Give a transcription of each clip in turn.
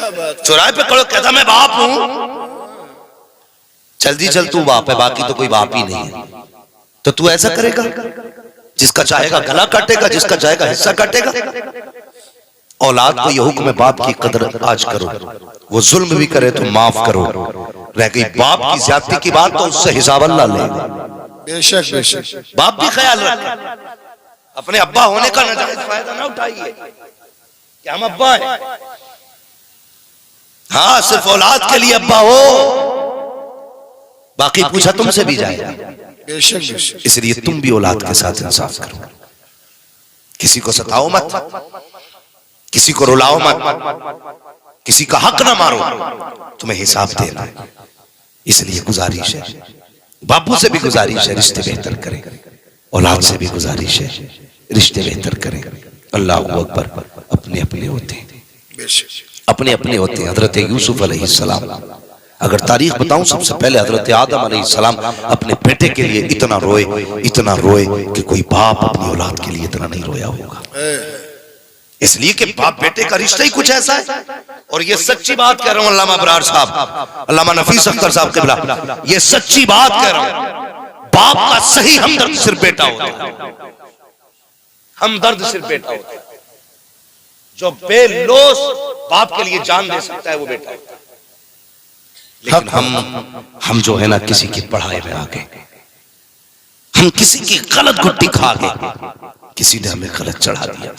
चौराहे पे खड़ो कहता मैं बाप हूं। जल्दी चल तू बाप है, बाकी तो कोई बाप ही नहीं है। तो तू ऐसा करेगा, जिसका चाहेगा गला काटेगा, जिसका चाहेगा हिस्सा काटेगा। औलाद को यह हुक्म है बाप की कदर आज करो, वो जुल्म भी करे तो माफ करो। रह गई बाप की ज्यादती की बात तो उससे हिसाब अल्लाह लेगा। बेशक बेशक। बाप भी ख्याल रखे, अपने अब्बा होने का नाजायज फायदा ना उठाइए कि हम अब्बा हैं। हाँ, सिर्फ औलाद के लिए अब्बा हो, बाकी पूछा तुमसे भी जाएगा। बेशक बेशक। इसलिए तुम भी औलाद के साथ इंसाफ करो, किसी को सताओ मत, किसी को रुलाओ मत, किसी का हक ना मारो, तुम्हें हिसाब देना है। इसलिए गुजारिश है, बापू से भी गुजारिश है रिश्ते बेहतर करें, औलाद से भी गुजारिश है रिश्ते बेहतर करें। अल्लाह अकबर। अपने अपने होते हैं, अपने अपने होते हैं। हजरत यूसुफ अलैहिस्सलाम, अगर तारीख बताऊं, सबसे पहले हजरत आदम अलैहिस्सलाम अपने बेटे के लिए इतना रोए कि कोई बाप अपनी औलाद के लिए इतना नहीं रोया होगा। इसलिए कि बाप बेटे का रिश्ता ही कुछ ऐसा है। और ये सच्ची बात कह रहा हूं, अल्लामा अबरार साहब, अल्लामा नफीस अख्तर साहब के बिला, ये सच्ची बात कह रहा हूं। बाप का सही हमदर्द सिर्फ बेटा होता है, हमदर्द सिर्फ बेटा होता है। जो बेलोस बाप के लिए जान दे सकता है वो बेटा होता है। लेकिन हम जो है ना, किसी की पढ़ाई में आ गए, हम किसी की गलत गुट्टी खा गए, किसी ने हमें गलत चढ़ा दिया,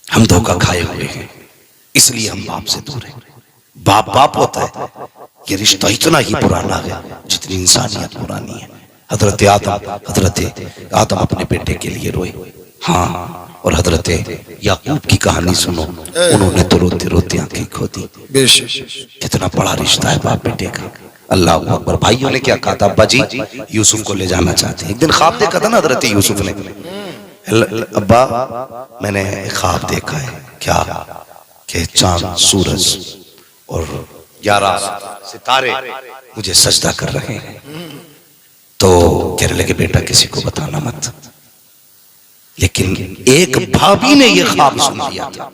हम धोखा खाए हुए हैं, इसलिए हम बाप से दूर हैं। बाप बाप होता है, ये रिश्ता इतना ही पुराना है जितनी इंसानियत पुरानी है। हजरत आदम अपने बेटे के लिए रोए। हाँ, और हजरत याकूब की कहानी सुनो, उन्होंने तो रोते रोते आंखें खो दी। कितना बड़ा रिश्ता है बाप बेटे का। अल्लाह अकबर। भाइयों ने क्या कहा था, अब्बा जी यूसुफ को ले जाना चाहते हैं। एक दिन ख्वाब देखा था ना हजरत यूसुफ ने, अब्बा मैंने ख्वाब देखा है, क्या कि चांद सूरज और 11 सितारे मुझे सजदा कर रहे हैं। तो कहने लगे बेटा किसी को बताना मत। लेकिन एक भाभी ने यह ख्वाब सुन लिया था,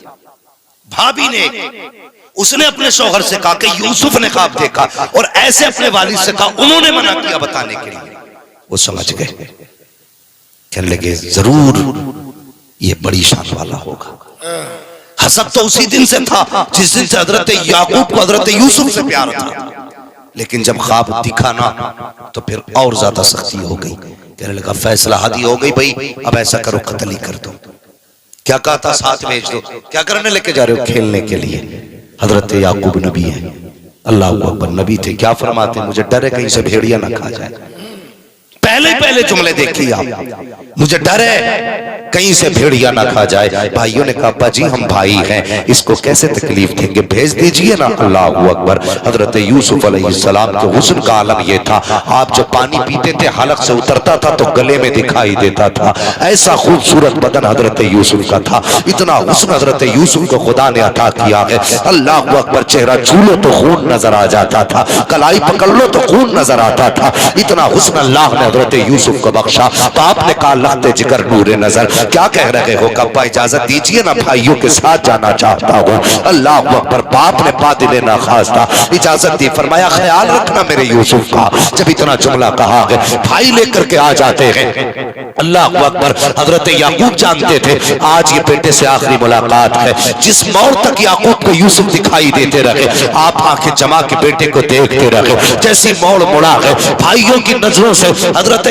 भाभी ने, उसने अपने शौहर से कहा कि यूसुफ ने ख्वाब देखा, और ऐसे अपने वालिद से कहा, उन्होंने मना किया बताने के लिए। वो समझ गए, कहने लगे जरूर ये बड़ी शान वाला होगा। हसद तो उसी दिन से था जिस दिन से हजरत याकूब को हजरत यूसुफ से प्यार था, लेकिन जब ख्वाब दिखा ना तो फिर और ज्यादा सख्ती हो गई। कहने लगा फैसला हादी हो गई भाई, अब ऐसा करो कत्ल ही कर दो। क्या कहा था, साथ भेज दो। क्या करने लेके जा रहे हो, खेलने के लिए। हजरत याकूब नबी है, अल्लाह अकबर, नबी थे। क्या फरमाते, मुझे डर है कहीं से भेड़िया ना खा जाए। पहले जुमले देखिए आप, मुझे डर है कहीं से भेड़िया ना खा जाए। भाइयों ने कहा जी हम भाई हैं, इसको कैसे तकलीफ देंगे, भेज दीजिए ना। अल्लाह अकबर। हजरत यूसुफ अलैहिस्सलाम के हुस्न का आलम यह था, आप जब पानी पीते थे हलक से उतरता था तो गले में दिखाई देता था। ऐसा खूबसूरत बदन हजरत यूसुफ का था, इतना हुस्न हजरत यूसुफ को खुदा ने अता किया है। अल्लाह अकबर। चेहरा छूलो तो खून नजर आ जाता था, कलाई पकड़ लो तो खून नजर आता था। इतना हुस्न अल्लाह ने हजरत यूसुफ को बख्शा। बाप ने कहा लखते जिगर नूरे नजर, क्या कह रहे हो कब्बा, इजाजत दीजिए ना, भाइयों के साथ जाना चाहता हूँ। अल्लाह अकबर। बाप ने बातिल ना खास्ता इजाजत दी, फरमाया ख्याल रखना मेरे यूसुफ का। जब इतना जुमला कहा है, भाई लेकर के आ जाते हैं। अल्लाह अकबर। हजरत याकूब जानते थे आज ये बेटे से आखिरी मुलाकात है। जिस मोड़ तक याकूब को यूसुफ दिखाई देते रहे, आप आंखें जमा के बेटे को देखते रहे। जैसी मोड़ मुड़ा है, भाइयों की नजरों से हजरत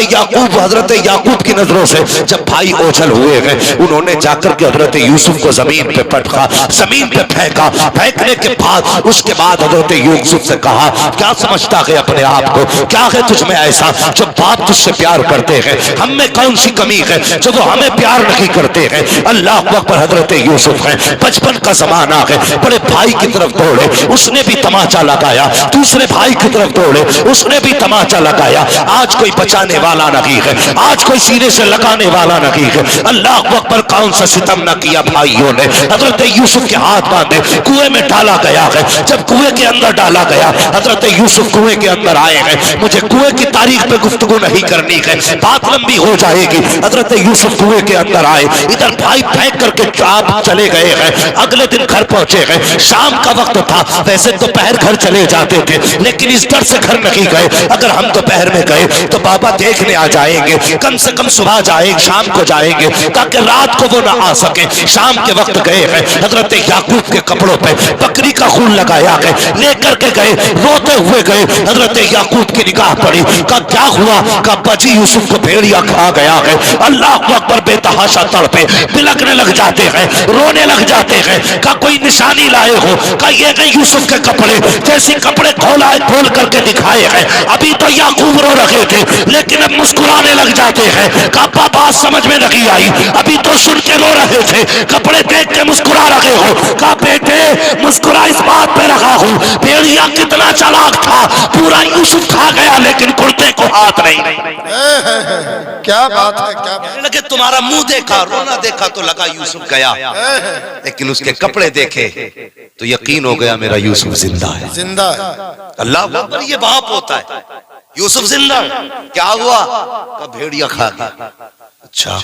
याकूब की नजरों से जब भाई ओझल हुए हैं, उन्होंने जाकर के हजरत यूसुफ को जमीन पे पटका, जमीन पे फेंका। फेंकने के बाद उसके बाद हजरत यूसुफ से कहा, क्या समझता है अपने आप को, क्या है तुझ में ऐसा जो बाप तुझसे प्यार करते हैं, हम में कौन सी कमी है जो वो हमें प्यार नहीं करते हैं। अल्लाह अकबर। हजरत यूसुफ है, बचपन का जमाना है, बड़े भाई की तरफ दौड़े, उसने भी तमाचा लगाया। दूसरे भाई की तरफ दौड़े, उसने भी तमाचा लगाया। आज कोई बचा लगाने वाला नहीं है, आज कोई सीने से लगाने वाला नहीं है। अल्लाह अकबर, कौन सा सितम न किया भाइयों ने। हजरत यूसुफ के हाथ बांधे कुएं में डाला गया है। जब कुएं के अंदर डाला गया, हजरत यूसुफ कुएं के अंदर आए हैं। मुझे कुएं की तारीख पे गुफ्तगू नहीं करनी है, बात लंबी हो जाएगी। हजरत यूसुफ कुएं के अंदर आए, इधर भाई फेंक करके आप चले गए हैं। अगले दिन घर पहुंचे हैं, शाम का वक्त था। वैसे दोपहर घर चले जाते थे, लेकिन इस डर से घर नहीं गए, अगर हम दोपहर में गए तो बाबा देखने आ जाएंगे। कम से कम सुबह जाएंगे, शाम को जाएंगे, ताकि रात को वो ना आ सके। शाम के वक्त गए हैं, हजरत याकूब के कपड़ों पे बकरी का खून लगाया है, लेकर के गए, रोते हुए गए। हजरत याकूब की निगाह पड़ी, का क्या हुआ? का बची यूसुफ को भेड़िया खा गया है। अल्लाह अकबर, बेतहाशा तड़पे, बिलकने लग जाते हैं, रोने लग जाते हैं। का कोई निशानी लाए हो? का ये गए यूसुफ के कपड़े, जैसे कपड़े खोल करके दिखाए हैं। अभी तो याकूब रो रहे थे, लेकिन अब मुस्कुराने लग जाते हैं। का बात समझ में नहीं आई, अभी तो सुन के रो रहे थे, कपड़े देख के मुस्कुरा रहे हो। का बेटे, मुस्कुरा इस बात पे रहा हूं, भेड़िया कितना चालाक था, पूरा यूसुफ खा गया, लेकिन कुर्ते को हाथ नहीं। क्या बात है, क्या बात लगे तुम्हारा मुंह देखा, रोना देखा तो लगा यूसुफ गया, लेकिन उसके कपड़े देखे तो यकीन हो गया मेरा यूसुफ जिंदा है। जिंदा है। अल्लाह अकबर, ये बाप होता है। यूसुफ जिंदा, क्या हुआ? का भेड़िया खा गया। अच्छा,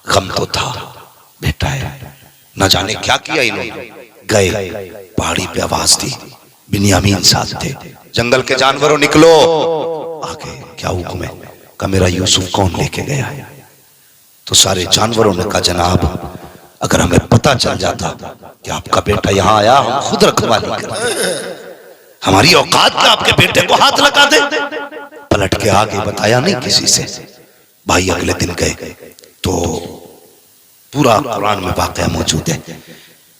गम तो था, बेटा है, न जाने क्या किया इन्होंने। गए, पहाड़ी पे आवाज दी, बिन्यामीन साथ थे, जंगल के जानवरों निकलो। आगे क्या हुक्म है? का मेरा यूसुफ कौन लेके गया है? तो सारे जानवरों ने कहा, जनाब अगर हमें पता चल जाता कि आपका बेटा यहाँ आया, हम खुद रखवाली करते, हमारी औकात में आपके बेटे को हाथ लगा दे। पलट के आगे बताया नहीं किसी से। भाई अगले दिन गए तो पूरा कुरान में वाकया मौजूद है।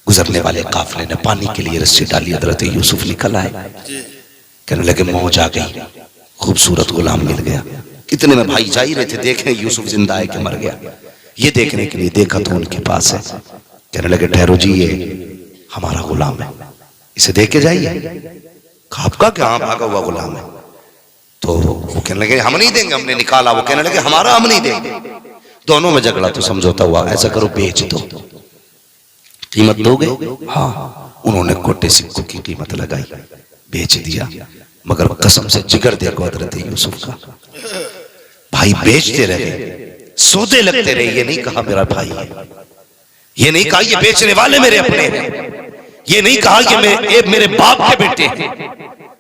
गुजरने वाले काफिले ने पानी के लिए रस्सी डाली, हजरत यूसुफ निकल आए, कहने लगे मौज आ गई, खूबसूरत गुलाम मिल गया। कितने में भाई जा ही रहे थे, देखें यूसुफ जिंदा है कि मर गया। ये देखने के लिए देखा तो उनके पास है, कहने लगे ठहरो जी, ये हमारा गुलाम है, इसे देख के जाइए। आपका क्या? भागा हुआ गुलाम है। तो वो कहने लगे हम नहीं देंगे, हमने निकाला। वो कहने लगे हमारा, हम नहीं देंगे। दोनों में झगड़ा तो समझौता हुआ, ऐसा करो बेच दो, कीमत दोगे? हाँ। उन्होंने कोटे सिक्कों की कीमत लगाई, बेच दिया, मगर कसम से जिगर देखो हजरत यूसुफ का। भाई बेचते रहे, सौदे लगते रहे, ये नहीं कहा मेरा भाई है, ये नहीं कहा ये बेचने वाले मेरे अपने हैं, ये नहीं कहा ये मेरे बाप के बेटे हैं।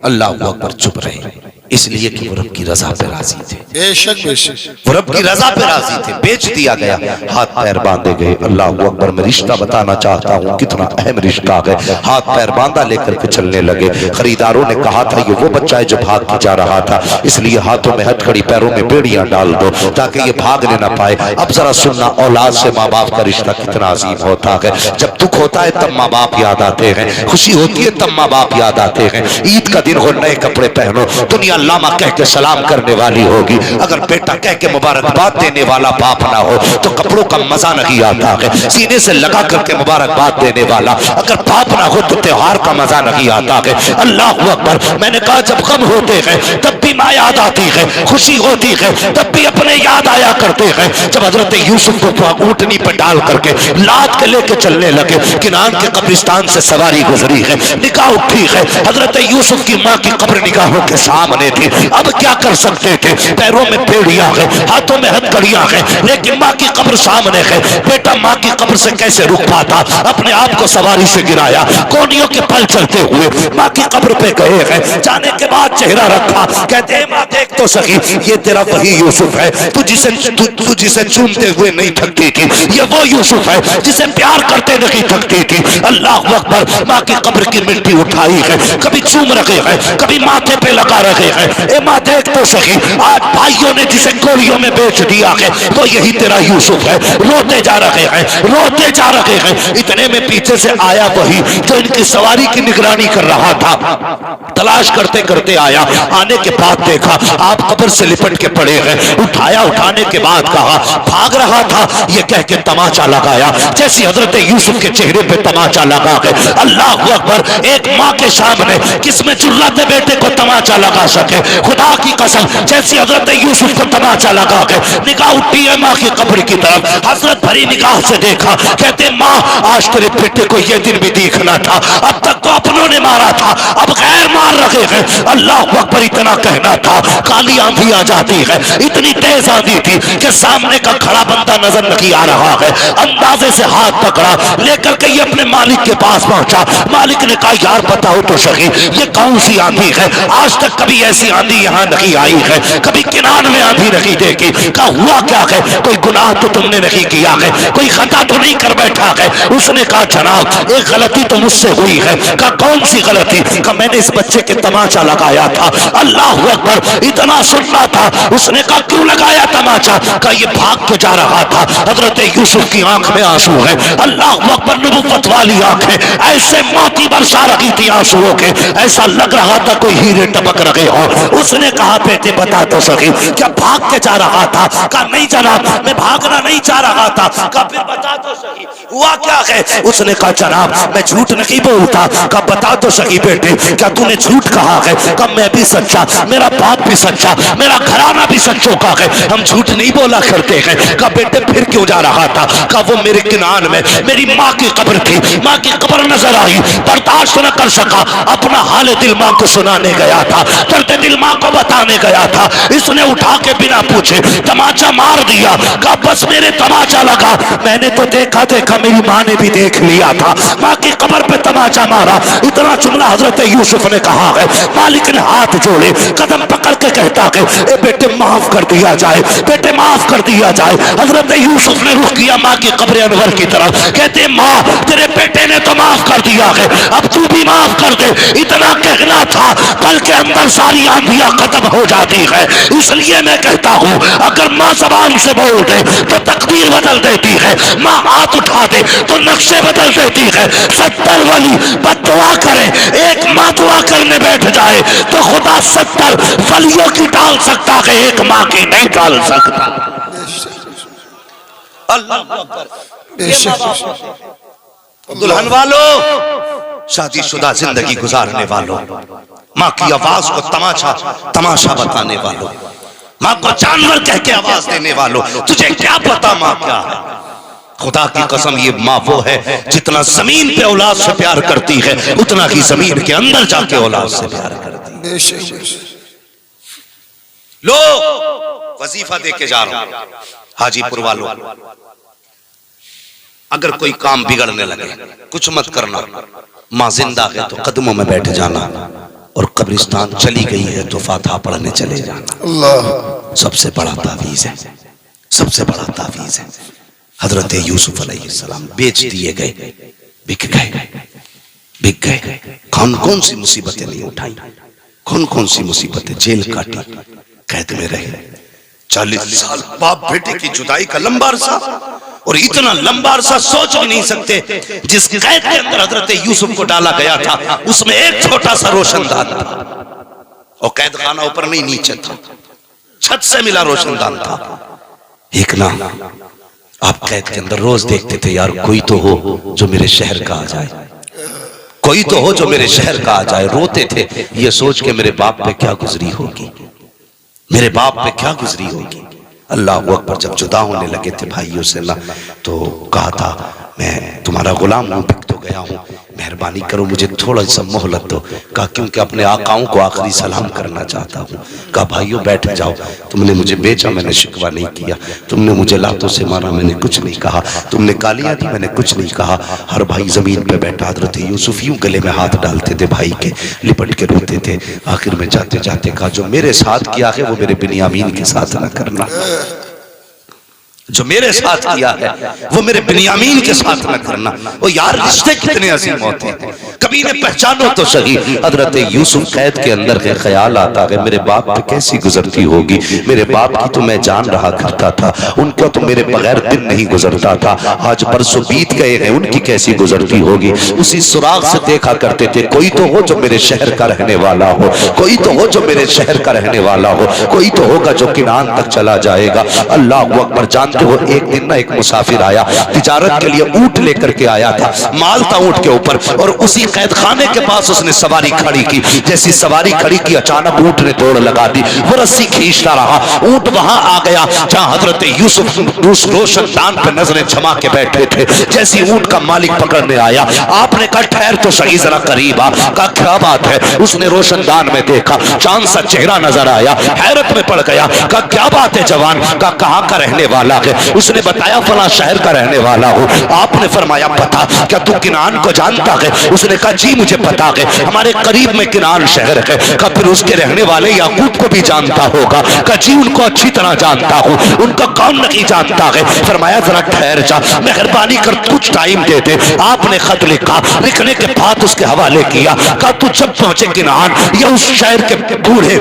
अल्लाह अकबर, चुप रहे, इसलिए कि वो रब की रजा पे राजी थे। बेशक बेशक, वो रब की रजा पे राजी थे। बेच दिया गया, हाथ पैर बांधे गए। अल्लाह अकबर, मैं रिश्ता बताना चाहता हूँ, कितना अहम रिश्ता है। हाथ पैर बांधा लेकर के चलने लगे। खरीदारों ने कहा था ये वो बच्चा है जो भाग के जा रहा था, इसलिए हाथों में हथकड़ी, पैरों में बेड़ियां डाल दो ताकि ये भागने ना पाए। अब जरा सुनना, औलाद से माँ बाप का रिश्ता कितना अजीम होता है। जब दुख होता है तब माँ बाप याद आते हैं, खुशी होती है तब माँ बाप याद आते हैं। ईद का दिन हो, नए कपड़े पहनो, दुनिया लामा कह के सलाम करने वाली होगी। अगर बेटा कह के मुबारकबाद देने वाला बाप ना हो तो कपड़ों का मजा नहीं आता है। सीने से लगा करके मुबारकबाद देने वाला अगर बाप ना हो तो त्योहार का मजा नहीं आता है। अल्लाह अकबर, मैंने कहा जब गम होते हैं तब भी माँ याद आती है, खुशी होती है तब भी अपने याद आया करते हैं। जब हजरत यूसुफ को ऊंटनी पर डाल करके लाद के लेके चलने लगे, किनान के कब्रिस्तान से सवारी गुजरी है, निगाह उठी है, हजरत यूसुफ की माँ की कब्र निगाहों के सामने थी। अब क्या कर सकते थे? पैरों में बेड़ियां है, हाथों में हथकड़ियां है, लेकिन माँ की कब्र सामने है। बेटा माँ की कब्र से कैसे रुक पाता? अपने आप को सवारी से गिराया, कोनियों के पल चलते हुए माँ की कब्र पे गए हैं। जाने के बाद चेहरा रखा, कहते हैं माँ देख तो सही, ये तेरा वही यूसुफ है तू जिसे चूमते हुए नहीं थकती थी, ये वो यूसुफ है जिसे प्यार करते नहीं थकती थी। अल्लाह अकबर, माँ की कब्र की मिट्टी उठाई है, कभी चूम रखे हैं, कभी माथे पे लगा रखे हैं। ए माँ देख तो सही, आज भाइयों ने जिसे गोलियों में बेच दिया है वो यही तेरा यूसुफ है। रोते जा रहे हैं, रोते जा रहे हैं। इतने में पीछे से आया वही जो इनकी सवारी की निगरानी कर रहा था, तलाश करते करते आया। आने के बाद औलाद देखा, आप कब्र से लिपट के पड़े हैं। उठाया, उठाने के बाद कहा भाग रहा था, ये कह के तमाचा लगाया। जैसे हजरत यूसुफ के चेहरे पे तमाचा लगा है, अल्लाह अकबर, एक माँ के सामने किसमें जुर्रत बेटे को तमाचा लगा सके। खुदा की कसम, जैसे हजरत यूसुफ को तमाचा लगा के निगाह उठी है माँ की कब्र की तरफ, हजरत भरी निगाह से देखा, कहते माँ आज तेरे बेटे को ये दिन भी देखना था, अब तक तो अपनों ने मारा था, अब गैर मार रहे हैं। अल्लाह अकबर, इतना कहना था, काली आंधी आ जाती है, इतनी तेज आंधी थी कि सामने का खड़ा बंदा नजर नहीं आ रहा है। अंदाजे से हाथ पकड़ा, लेकर के ये अपने मालिक के पास पहुंचा। मालिक ने कहा यार बताओ तो सही, ये कौन सी आंधी है, आज तक कभी ऐसी आंधी यहाँ नहीं आई है, कभी किनार में आंधी नहीं देखी। कहा हुआ क्या है, कोई गुनाह तो तुमने नहीं किया है, कोई खता तो नहीं कर बैठा है। उसने कहा जनाब एक गलती तो मुझसे हुई है। कहा कौन सी गलती? कहा मैंने इस बच्चे के तमाचा लगाया था। अल्लाह अकबर, इतना सुनना था। उसने कहा क्यों लगाया तमाचा? कहा ये भाग के जा रहा था, हजरत यूसुफ की आंख में आंसू है। अल्लाह अकबर, नबुव्वत वाली आंखें ऐसे मोती बरसा रही थी आंसुओं के, ऐसा लग रहा था कोई हीरे टपक रहे हो। उसने कहा बेटे बता तो सही, क्या भाग के जा रहा था? कहा नहीं जनाब, मैं भागना नहीं चाह रहा था। कहा फिर बता तो सही हुआ क्या है? उसने कहा जनाब मैं झूठ नहीं बोलता। कहा बता तो सही बेटे, क्या तूने झूठ कहा है? कहा मैं भी सच्चा, मेरा बाप भी सच्चा, मेरा घराना भी सच्चों का है, हम झूठ नहीं बोला करते हैं। कहा बेटे फिर क्यों जा रहा था? कहा वो मेरे किनान में मेरी माँ की कब्र थी, माँ की कब्र नजर आई, बर्दाश्त न कर सका, अपना हाल दिल माँ को सुनाने गया था, दर्द दिल माँ को बताने गया था। इसने उठा के बिना पूछे तमाचा मार दिया। कहा बस मेरे तमाचा लगा, मैंने तो देखा देखा मेरी माँ ने भी देख लिया था, माँ की कब्र पे तमाचा मारा। इतना जुमला हजरत यूसुफ ने कहा है। मालिक ने हाथ जोड़े, कदम पकड़ के कहता है ए बेटे माफ कर दिया जाए, बेटे माफ कर दिया जाए। हजरत यूसुफ ने रुख किया माँ की कब्र अनवर की तरफ, कहते माँ तेरे बेटे ने तो माफ कर दिया है, अब तू भी माफ कर दे। इतना कहना था, कल के अंदर सारी आंधियां खत्म हो जाती है। इसलिए मैं कहता हूँ अगर माँ जबान से बोल दे तो तकदीर बदल देती है, माँ हाथ उठा दे तो नक्शे बदल देती है। 70 वली बददुआ करे, एक माँ दुआ करने बैठ जाए तो खुदा 70 वलियों की डाल सकता है, एक माँ की नहीं डाल सकता। दुल्हन वालों, शादीशुदा जिंदगी गुजारने वालों, माँ की आवाज को तमाशा बताने वालों, माँ को जानवर कह के आवाज देने वालों, तुझे क्या पता माँ क्या है? खुदा की कसम ये माँ वो है जितना जमीन पे औलाद से प्यार करती है उतना ही जमीन के अंदर जाके औलाद से प्यार करती है। लो वजीफा दे के जा रहा हूं हाजीपुर वालों, अगर कोई काम बिगड़ने लगे कुछ मत करना, माँ जिंदा है तो कदमों में बैठ जाना, और कब्रिस्तान चली गई है तो फातिहा पढ़ने चले जाना। अल्लाह सबसे बड़ा तावीज है, सबसे बड़ा तावीज है। हजरत यूसुफ अलैहिस्सलाम बेच दिए गए, बिक गए। कौन कौन सी मुसीबतें नहीं उठाई, कौन कौन सी मुसीबतें, जेल काटी, कैद में रहे 40 साल, बाप बेटे की जुदाई का लंबा अरसा, और इतना लंबा अरसा सोच भी नहीं सकते। जिस कैद के अंदर हजरत यूसुफ को डाला गया था उसमें एक छोटा सा रोशनदान था, और कैद खाना ऊपर नहीं नीचे था, छत से मिला रोशनदान था। एक ना आप कैद के अंदर रोज देखते थे यार कोई तो हो जो मेरे शहर का आ जाए, कोई तो हो जो मेरे शहर का आ जाए। रोते थे ये सोच के मेरे बाप पे क्या गुजरी होगी, मेरे बाप पे क्या गुजरी होगी। अल्लाह अकबर, जब जुदा होने लगे थे भाइयों से ना, तो कहा था मैं तुम्हारा गुलाम हूं, बिक तो गया हूं, मेहरबानी करो मुझे थोड़ा सा मोहलत दो। कहा क्योंकि अपने आकाओं को आखिरी सलाम करना चाहता हूँ। कहा भाइयों बैठ जाओ, तुमने मुझे बेचा मैंने शिकवा नहीं किया, तुमने मुझे लातों से मारा मैंने कुछ नहीं कहा, तुमने गालियां दी मैंने कुछ नहीं कहा। हर भाई जमीन पे बैठा, हजरत यूसुफ यूं गले में हाथ डालते थे भाई के, लिपट के रोते थे। आखिर में जाते जाते कहा जो मेरे साथ किया है वो मेरे बिन्यामीन के साथ ना करना। जो मेरे साथ किया है वो मेरे बिन्यामीन के साथ न करना। वो यार रिश्ते कितने अजीम होते हैं, कभी इन्हें पहचानो तो सही। हजरत यूसुफ कैद के अंदर के ख्याल आता है मेरे बाप पे कैसी गुजरती होगी, मेरे बाप की तो मैं जान रहा करता था, उनका तो मेरे बगैर दिन नहीं गुजरता था, आज परसों बीत गए हैं, उनकी कैसी गुजरती होगी। उसी सुराग से देखा करते थे कोई तो हो जो मेरे शहर का रहने वाला हो, कोई तो हो जो मेरे शहर का रहने वाला हो, कोई तो होगा जो किनान तक चला जाएगा। अल्लाह अकबर। जानते हो एक दिन ना एक मुसाफिर आया, तिजारत के लिए ऊंट लेकर के आया था, माल था ऊंट के ऊपर, और उसी कैद खाने के पास उसने सवारी खड़ी की। जैसी सवारी खड़ी की अचानक ऊंट ने दौड़ लगा दी, वो रस्सी खींचता रहा, ऊंट वहां आ गया जहां हजरत यूसुफ रोशनदान पे नजरें जमा के बैठे थे। जैसी ऊंट का मालिक पकड़ने आया, आपने कहा ठहर तो सही जरा करीब आ। कहा क्या बात है? उसने रोशनदान में देखा, चांद सा चेहरा नजर आया, हैरत में पड़ गया। कहा क्या बात है जवान? कहा कहां का रहने वाला है? उसने बताया फला शहर का रहने वाला हूं। आपने फरमाया पता, क्या तू किनान को जानता है? उसने कहा जी मुझे पता है, हमारे करीब में किनान शहर है। कहा फिर उसके रहने वाले याकूब को भी जानता होगा? कहा जी उनको अच्छी तरह जानता हूं, उनको कौन नहीं जानता है? फरमाया जरा ठहर जा, मेहरबानी कर कुछ टाइम दे दे। आपने खत लिखा, लिखने के बाद उसके हवाले किया। कहा तू जब पहुंचे किनान या उस शहर के बूढ़े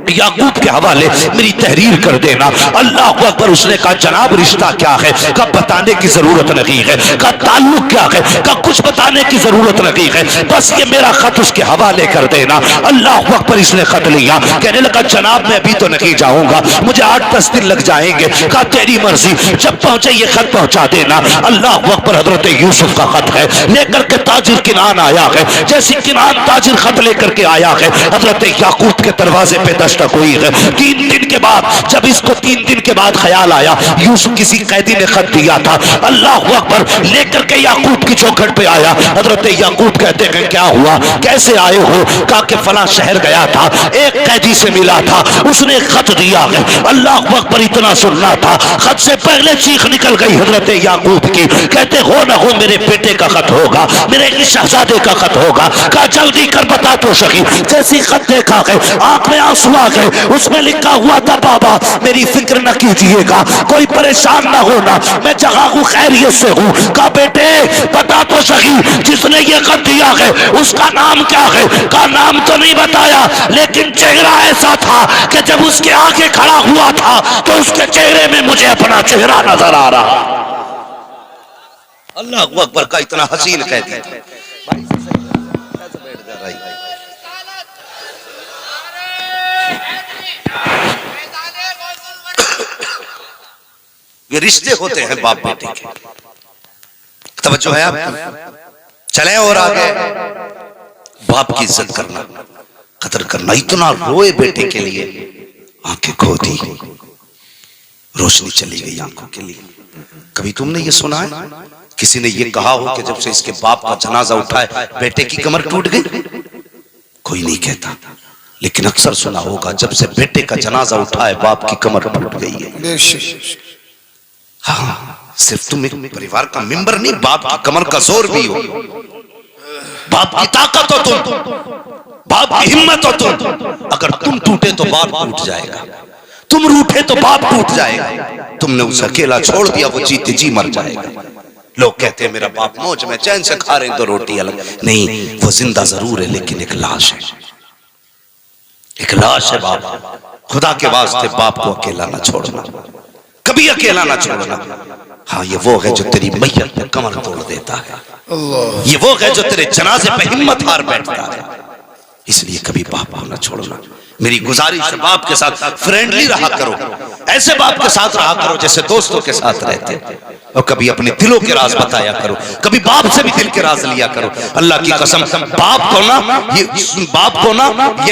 याकूब के हवाले मेरी तहरीर कर देना। अल्लाह अकबर। उसने कहा जनाब रिश्ता क्या है? कहा बताने की जरूरत नहीं है। कहा ताल्लुक क्या है? कहा कुछ बताने की जरूरत नहीं है, बस ये मेरा खत उसके हवाले कर देना। अल्लाह अकबर। इसने खत लिया, कहने लगा जनाब मैं अभी तो नहीं जाऊंगा, मुझे 8-10 दिन लग जाएंगे। कहा तेरी मर्जी, जब पहुंचे ये खत पहुंचा देना। अल्लाह अकबर। हजरत यूसुफ का खत है, लेकर के ताजिर किनान आया है। जैसे किनान ताजिर खत लेकर के आया है, हजरत याकूब के दरवाजे पे दस्तक हुई है। 3 दिन के बाद, जब इसको 3 दिन के बाद ख्याल आया यूसुफ किसी कैदी ने खत दिया था, अल्लाह अकबर, लेकर के याकूब की चौखट पे आया। हजरत याकूब कहते हैं क्या हुआ, कैसे आए हो? कहा कि फला शहर गया था, एक कैदी से मिला था, उसने खत दिया है। अल्लाह अकबर। इतना सुनना था, खत से पहले चीख निकल गई हजरत याकूब की। कहते हो ना हो मेरे बेटे का खत होगा, मेरे शहजादे का खत होगा। कहा जल्दी कर बता तो सही। जैसी खत देखा है आंख में आंसू आ गए। उसमें लिखा हुआ था बाबा मेरी फिक्र न कीजिएगा, कोई परेशान ना होना, मैं जगह हूँ खैरियत से हूँ। कहा बेटे बता तो सही, जिसने ये खत दिया है उसका नाम क्या है? का नाम तो नहीं बताया, लेकिन चेहरा ऐसा था कि जब उसके आगे खड़ा हुआ था तो उसके चेहरे में मुझे अपना चेहरा नजर आ रहा। अल्लाह अकबर। का इतना हसीन कह दिया। ये रिश्ते होते हैं बाप बेटे के। तवज्जो है आप? चले और आगे। बाप की इज्जत करना, कदर करना। इतना रोए बेटे के लिए, आंखें खो दी, रोशनी चली गई आंखों के लिए। कभी तुमने ये सुना है किसी ने ये कहा हो कि जब से इसके बाप का जनाजा उठा है बेटे की कमर टूट गई? कोई नहीं कहता, लेकिन अक्सर सुना होगा जब से बेटे का जनाजा उठा है बाप की कमर टूट गई है। हाँ, सिर्फ तुम एक परिवार का मेंबर नहीं, बाप की कमर का जोर भी हो, बाप की ताकत हो तुम, बाप की हिम्मत हो तुम। अगर तुम टूटे तो बाप टूट जाएगा, तुम रूठे तो बाप टूट जाएगा। तुमने उसे अकेला छोड़ दिया, वो जीते जी मर जाएगा। लोग कहते हैं मेरा बाप मौज में चैन से खा रहे हैं, 2 रोटी अलग। नहीं, वो जिंदा जरूर है लेकिन एक लाश है, एक लाश है बाप। खुदा के वास्ते बाप को अकेला ना छोड़ना, कभी अकेला ना छोड़ना। हाँ, ये वो है जो तेरी मैयत पे कमर तोड़ देता है, ये वो है जो तेरे जनाजे पे हिम्मत हार बैठता है। इसलिए कभी बाप को ना छोड़ना। मेरी गुजारिश है बाप के साथ फ्रेंडली रहा करो, ऐसे बाप के साथ रहा करो जैसे दोस्तों के साथ रहते, और कभी अपने दिलों के राज बताया करो, कभी बाप से भी दिल के राज लिया करो। अल्लाह की कसम, बाप को ना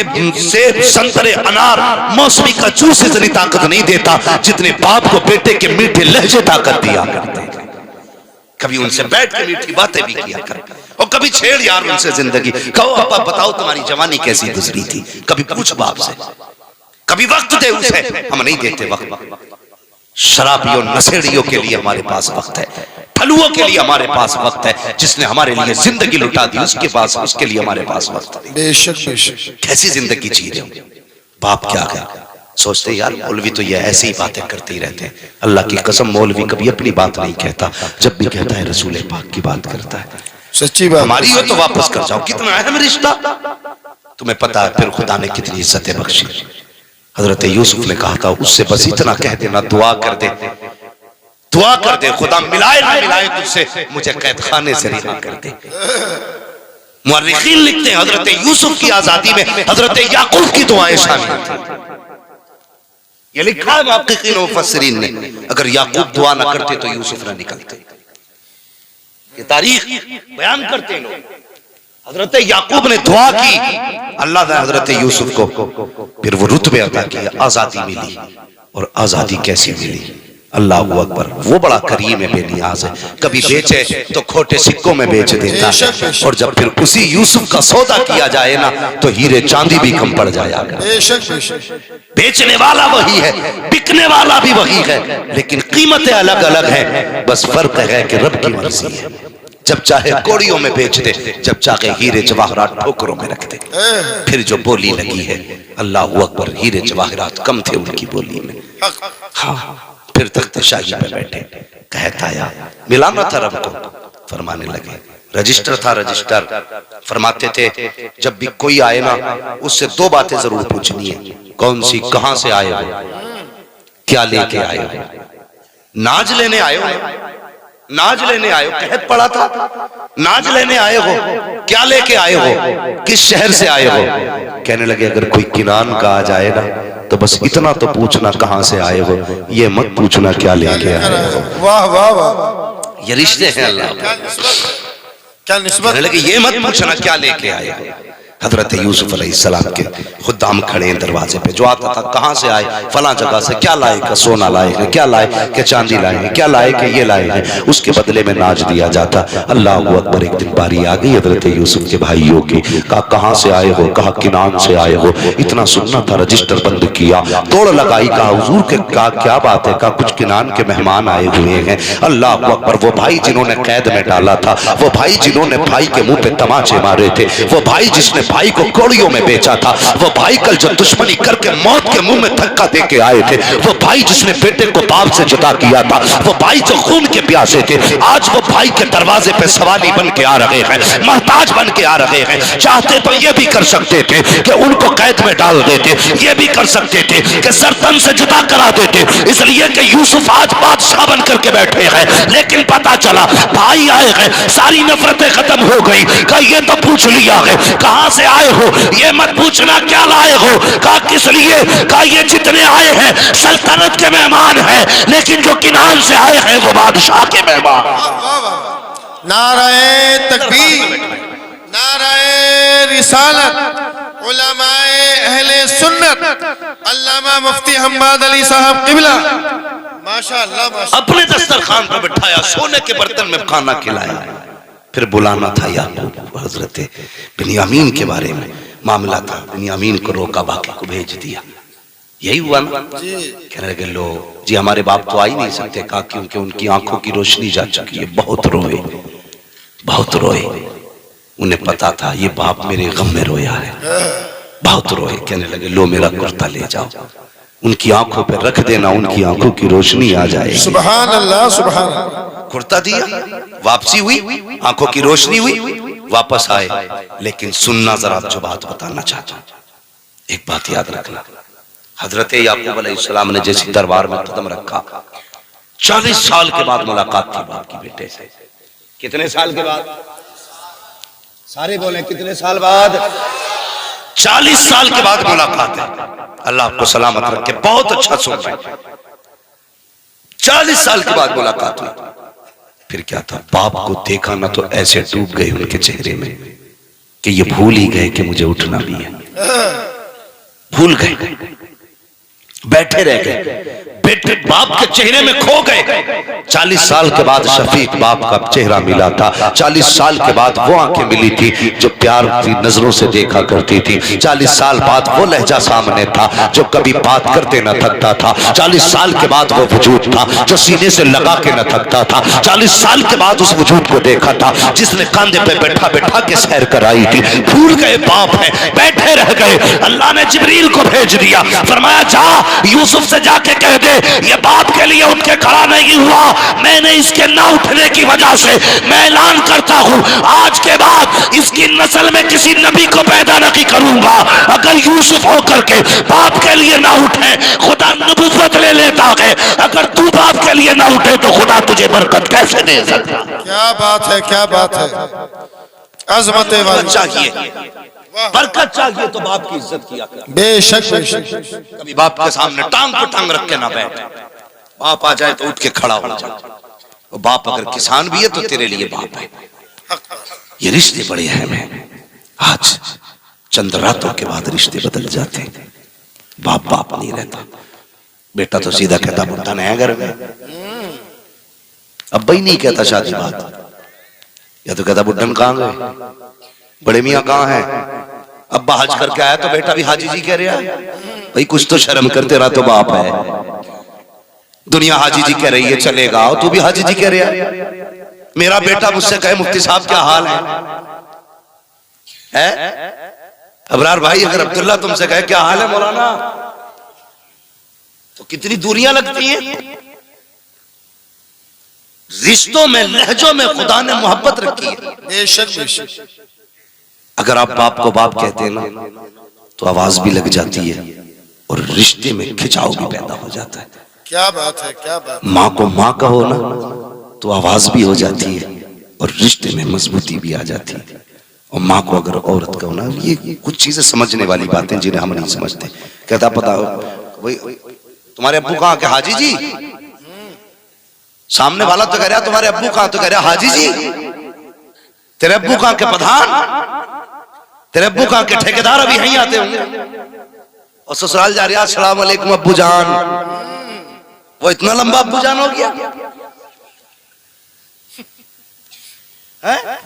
ये सेब, संतरे, अनार, मौसमी का जूस इतनी ताकत नहीं देता जितने बाप को बेटे के मीठे लहजे ताकत दिया करते हैं। कभी उनसे बैठ के मीठी बातें भी किया कर, और कभी छेड़ यार उनसे जिंदगी। कहो पापा बताओ तुम्हारी जवानी कैसी गुजरी थी, कभी पूछ बाप से, कभी वक्त दे उसे। हम नहीं देते वक्त। शराबियों नशेड़ियों के लिए हमारे पास वक्त है, फलुओं के लिए हमारे पास वक्त है, जिसने हमारे लिए जिंदगी लुटा दी उसके पास, उसके लिए हमारे पास वक्त है। बेशक बेशक। कैसी जिंदगी जी रहे हो? बाप क्या है? सोचते यार मौलवी तो ये ऐसी ही बातें करते ही रहते हैं। अल्लाह की कसम मौलवी कभी अपनी बात नहीं कहता, जब भी कहता है रसूल पाक की बात करता है। सच्ची बात। हमारी हो तो वापस कर जाओ, कितना अहम रिश्ता। तुम्हें पता है फिर खुदा ने कितनी इज्जतें बख्शी। हजरत यूसुफ ने कहा था उससे बस इतना कह देना, दुआ कर दे, दुआ कर दे, खुदा मिलाए ना मिलाए तुझसे, मुझे कैद खाने से रिहा कर दे। मुअर्रिखीन लिखते हैं हजरत यूसुफ की आजादी में हजरत याकूब की दुआएं शामिल थी। ये लिखा है मुहक्किकीन और मुफस्सिरीन ने, अगर याकूब दुआ ना करते तो यूसुफ ना निकलते। ये तारीख बयान करते हैं लोग। हजरत याकूब ने दुआ की, अल्लाह ने हजरत यूसुफ को फिर वो रुतबे अता किए, आजादी मिली। और आजादी कैसी मिली? अल्लाह अकबर, वो बड़ा करीम है, बेनियाज है। कभी बेचे तो खोटे सिक्कों में बेच देता है, और जब फिर उसी यूसुफ का सौदा किया जाए ना तो हीरे चांदी भी कम पड़ जाया। बेचने वाला वही है, बिकने वाला भी वही है, लेकिन कीमतें अलग अलग हैं। बस फर्क है कि रब की मर्जी है। जब चाहे कौड़ियों में बेच दे, जब चाहे हीरे जवाहरात ठोकरों में रख दे। फिर जो बोली लगी है, अल्लाह अकबर, हीरे जवाहरात कम थे उनकी बोली में। हाँ, फिर तख्त शाही पे बैठे, कहता या मिला ना था रब को, फरमाने लगे। रजिस्टर था, रजिस्टर फरमाते थे जब भी कोई आए ना उससे दो बातें जरूर पूछनी है। कौन सी? कहां से आए हो, क्या लेके आए हो। नाज लेने आए हो, नाज लेने आए हो, कहत पड़ा था नाज लेने आए हो, क्या लेके आए हो, किस शहर से आए हो। कहने लगे अगर कोई किनान का आ जाए ना तो बस इतना तो पूछना कहां से आए हो, ये मत पूछना क्या लेके आए हो। वाह वाह वाह, ये रिश्ते हैं अल्लाह। क्या निस्बत। कहने लगे ये मत पूछना क्या लेके आए हो। हजरत यूसुफ अलैहिस्सलाम के खुदाम खड़े हैं दरवाजे पे, जो आता था कहां से आए, फला जगह से, क्या लाए का सोना लाए हैं, क्या लाए के चांदी लाए हैं, क्या लाए के ये लाए हैं। उसके बदले में नाज दिया जाता। अल्लाह अकबर, एक दिन बारी आ गई हजरत यूसुफ के भाइयों की। कहा कहां से आए हो, कहा किनान से आए हो। इतना सुनना था, रजिस्टर बंद किया, दौड़ लगाई, कहा हुजूर के कहा क्या बात है, कहा कुछ किनान के मेहमान आए हुए हैं। अल्लाह अकबर, वो भाई जिन्होंने कैद में डाला था, वो भाई जिन्होंने भाई के मुंह पे तमाचे मारे थे, वो भाई जिसने भाई को कौड़ियों में बेचा था, वो भाई कल जो दुश्मनी करके मौत के मुंह में धक्का दे के आए थे, वो भाई जिसने बेटे को बाप से जुदा किया था, वो भाई जो खून के प्यासे थे, आज वो भाई के दरवाजे पे सवाली बन के आ रहे हैं, मोहताज बन के आ रहे हैं। चाहते तो ये भी कर सकते थे कि उनको कैद में डाल देते, ये भी कर सकते थे कि सरतन से जुदा करा देते, इसलिए कि यूसुफ आज बादशाह बन करके बैठे हैं। लेकिन पता चला भाई आए हैं, सारी नफरतें खत्म हो गई। कहा ये तो पूछ लिया है कहां से आए हो, ये मत पूछना क्या लाए हो। कहा किस लिए। कहा ये जितने आए हैं सल्तनत के मेहमान हैं, लेकिन जो किनान से आए हैं वो बादशाह के मेहमान। नाराए तकबीर, नाराए रिसालत, उलमाए अहले सुन्नत, अल्लामा मुफ्ती हम्माद अली साहब किबला, माशाअल्लाह माशाअल्लाह। अपने दस्तरखान पर बिठाया, सोने के बर्तन में खाना खिलाया। फिर बुलाना था याकूब, हजरत बिन्यामीन के बारे में मामला था। बिन्यामीन को रोका, बाकी को भेज दिया। यही हुआ ना। कहने लगे लो जी हमारे बाप तो आ ही नहीं सकते। कहा क्योंकि उनकी आंखों की रोशनी जा चुकी है। बहुत रोए, बहुत रोए। उन्हें पता था ये बाप मेरे गम में रोया है, बहुत रोए। कहने लगे लो मेरा कुर्ता ले जाओ, उनकी आंखों पे रख देना, उनकी आंखों की रोशनी आ जाएगी। सुभान अल्लाह, सुभान अल्लाह। कुर्ता दिया, वापसी हुई, आंखों की रोशनी हुई, वापस आए। लेकिन सुनना जरा, जो बात बताना चाहता हूं, एक बात याद रखना। हजरत याकूब अलैहिस्सलाम ने जैसे दरबार में कदम रखा, 40 साल के बाद मुलाकात थी बाप की बेटे से। कितने साल के बाद? सारे बोले कितने साल बाद? 40 साल के बाद मुलाकात है। अल्लाह आपको सलामत रखे, बहुत अच्छा सुन रहे हैं। 40 साल के बाद मुलाकात हुई। फिर क्या था, बाप को देखा ना तो ऐसे डूब गए उनके चेहरे में कि ये भूल ही गए कि मुझे उठना भी है। भूल गए, बैठे रह गए। बेटे बाप के चेहरे में खो गए। 40 साल के बाद शफीक बाप का चेहरा मिला था। 40 साल के बाद वो आंखें मिली थी जो प्यार की नजरों से देखा करती थी। 40 साल बाद वो लहजा सामने था जो कभी बात करते न थकता था। 40 साल के बाद वो वजूद था जो सीने से लगा के न थकता था। 40 साल के बाद उस वजूद को देखा था जिसने कंधे पे बैठा बैठा के सैर कराई थी। भूल गए बाप है, बैठे रह गए। अल्लाह ने जिब्रील को भेज दिया, फरमाया जा यूसुफ से जाके कह दे ये बाप के लिए उठ के खड़ा नहीं हुआ, मैंने इसके ना उठने की वजह से मैं ऐलान करता हूं आज के बाद इसकी नस्ल में किसी नबी को पैदा नहीं करूंगा। अगर यूसुफ होकर के बाप के लिए ना उठे खुदा नबूवत ले लेता है, अगर तू बाप के लिए ना उठे तो खुदा तुझे बरकत कैसे दे सकता। क्या बात है, क्या बात है। अजमत वाली चाहिए, बरकत चाहिए तो बाप की इज्जत किया कर। बेशक बेशक। कभी बाप के सामने टांग पे टांग रख के ना बैठ। बाप आ जाए तो उठ के खड़ा हो जा। और बाप अगर किसान भी है तो तेरे लिए बाप है। ये रिश्ते बड़े अहम हैं। आज चंद रातों के बाद रिश्ते बदल जाते हैं। बाप बाप नहीं रहता। बेटा तो सीधा कहता बुढ़ा नया घर में, अब भाई नहीं कहता शादी बात, या तो कहता बुढ़न कहाँ गए, बड़े मियाँ कहाँ है। अब्बा हज करके आया तो बेटा भी हाजी जी कह रहा है, भाई कुछ तो शर्म कर, तेरा तो बाप है। दुनिया हाजी जी कह रही है चलेगा, और तू भी हाजी जी कह रहा है। मेरा बेटा मुझसे कहे मुफ्ती साहब क्या हाल है? अबरार भाई अगर अब्दुल्ला तुमसे कहे क्या हाल है मौलाना, तो कितनी दूरियां लगती हैं। रिश्तों में लहजों में खुदा ने मोहब्बत रखी है। बेशक बेशक। अगर आप बाप को बाप कहते हैं ना तो आवाज भी लग जाती है और रिश्ते में खिंचाव भी पैदा हो जाता है। क्या बात है, क्या बात। माँ को माँ कहो ना तो आवाज भी हो जाती है और रिश्ते में मजबूती भी आ जाती है। और माँ को अगर औरत कहो ना, ये कुछ चीजें समझने वाली बातें जिन्हें हम नहीं समझते। कहता पता भाई तुम्हारे अब्बू कहाँ के? हाजी जी। सामने वाला तो कह रहा तुम्हारे अब्बू कहाँ, तो कह रहा हाजी जी। तेरे अब्बू कहाँ के? प्रधान। तेरे अब्बू कहाँ के? ठेकेदार अभी यहीं आते होंगे। और ससुराल जा रहा अस्सलाम वालेकुम अब्बू जान। वो इतना लंबा अब्बू जान हो गया है?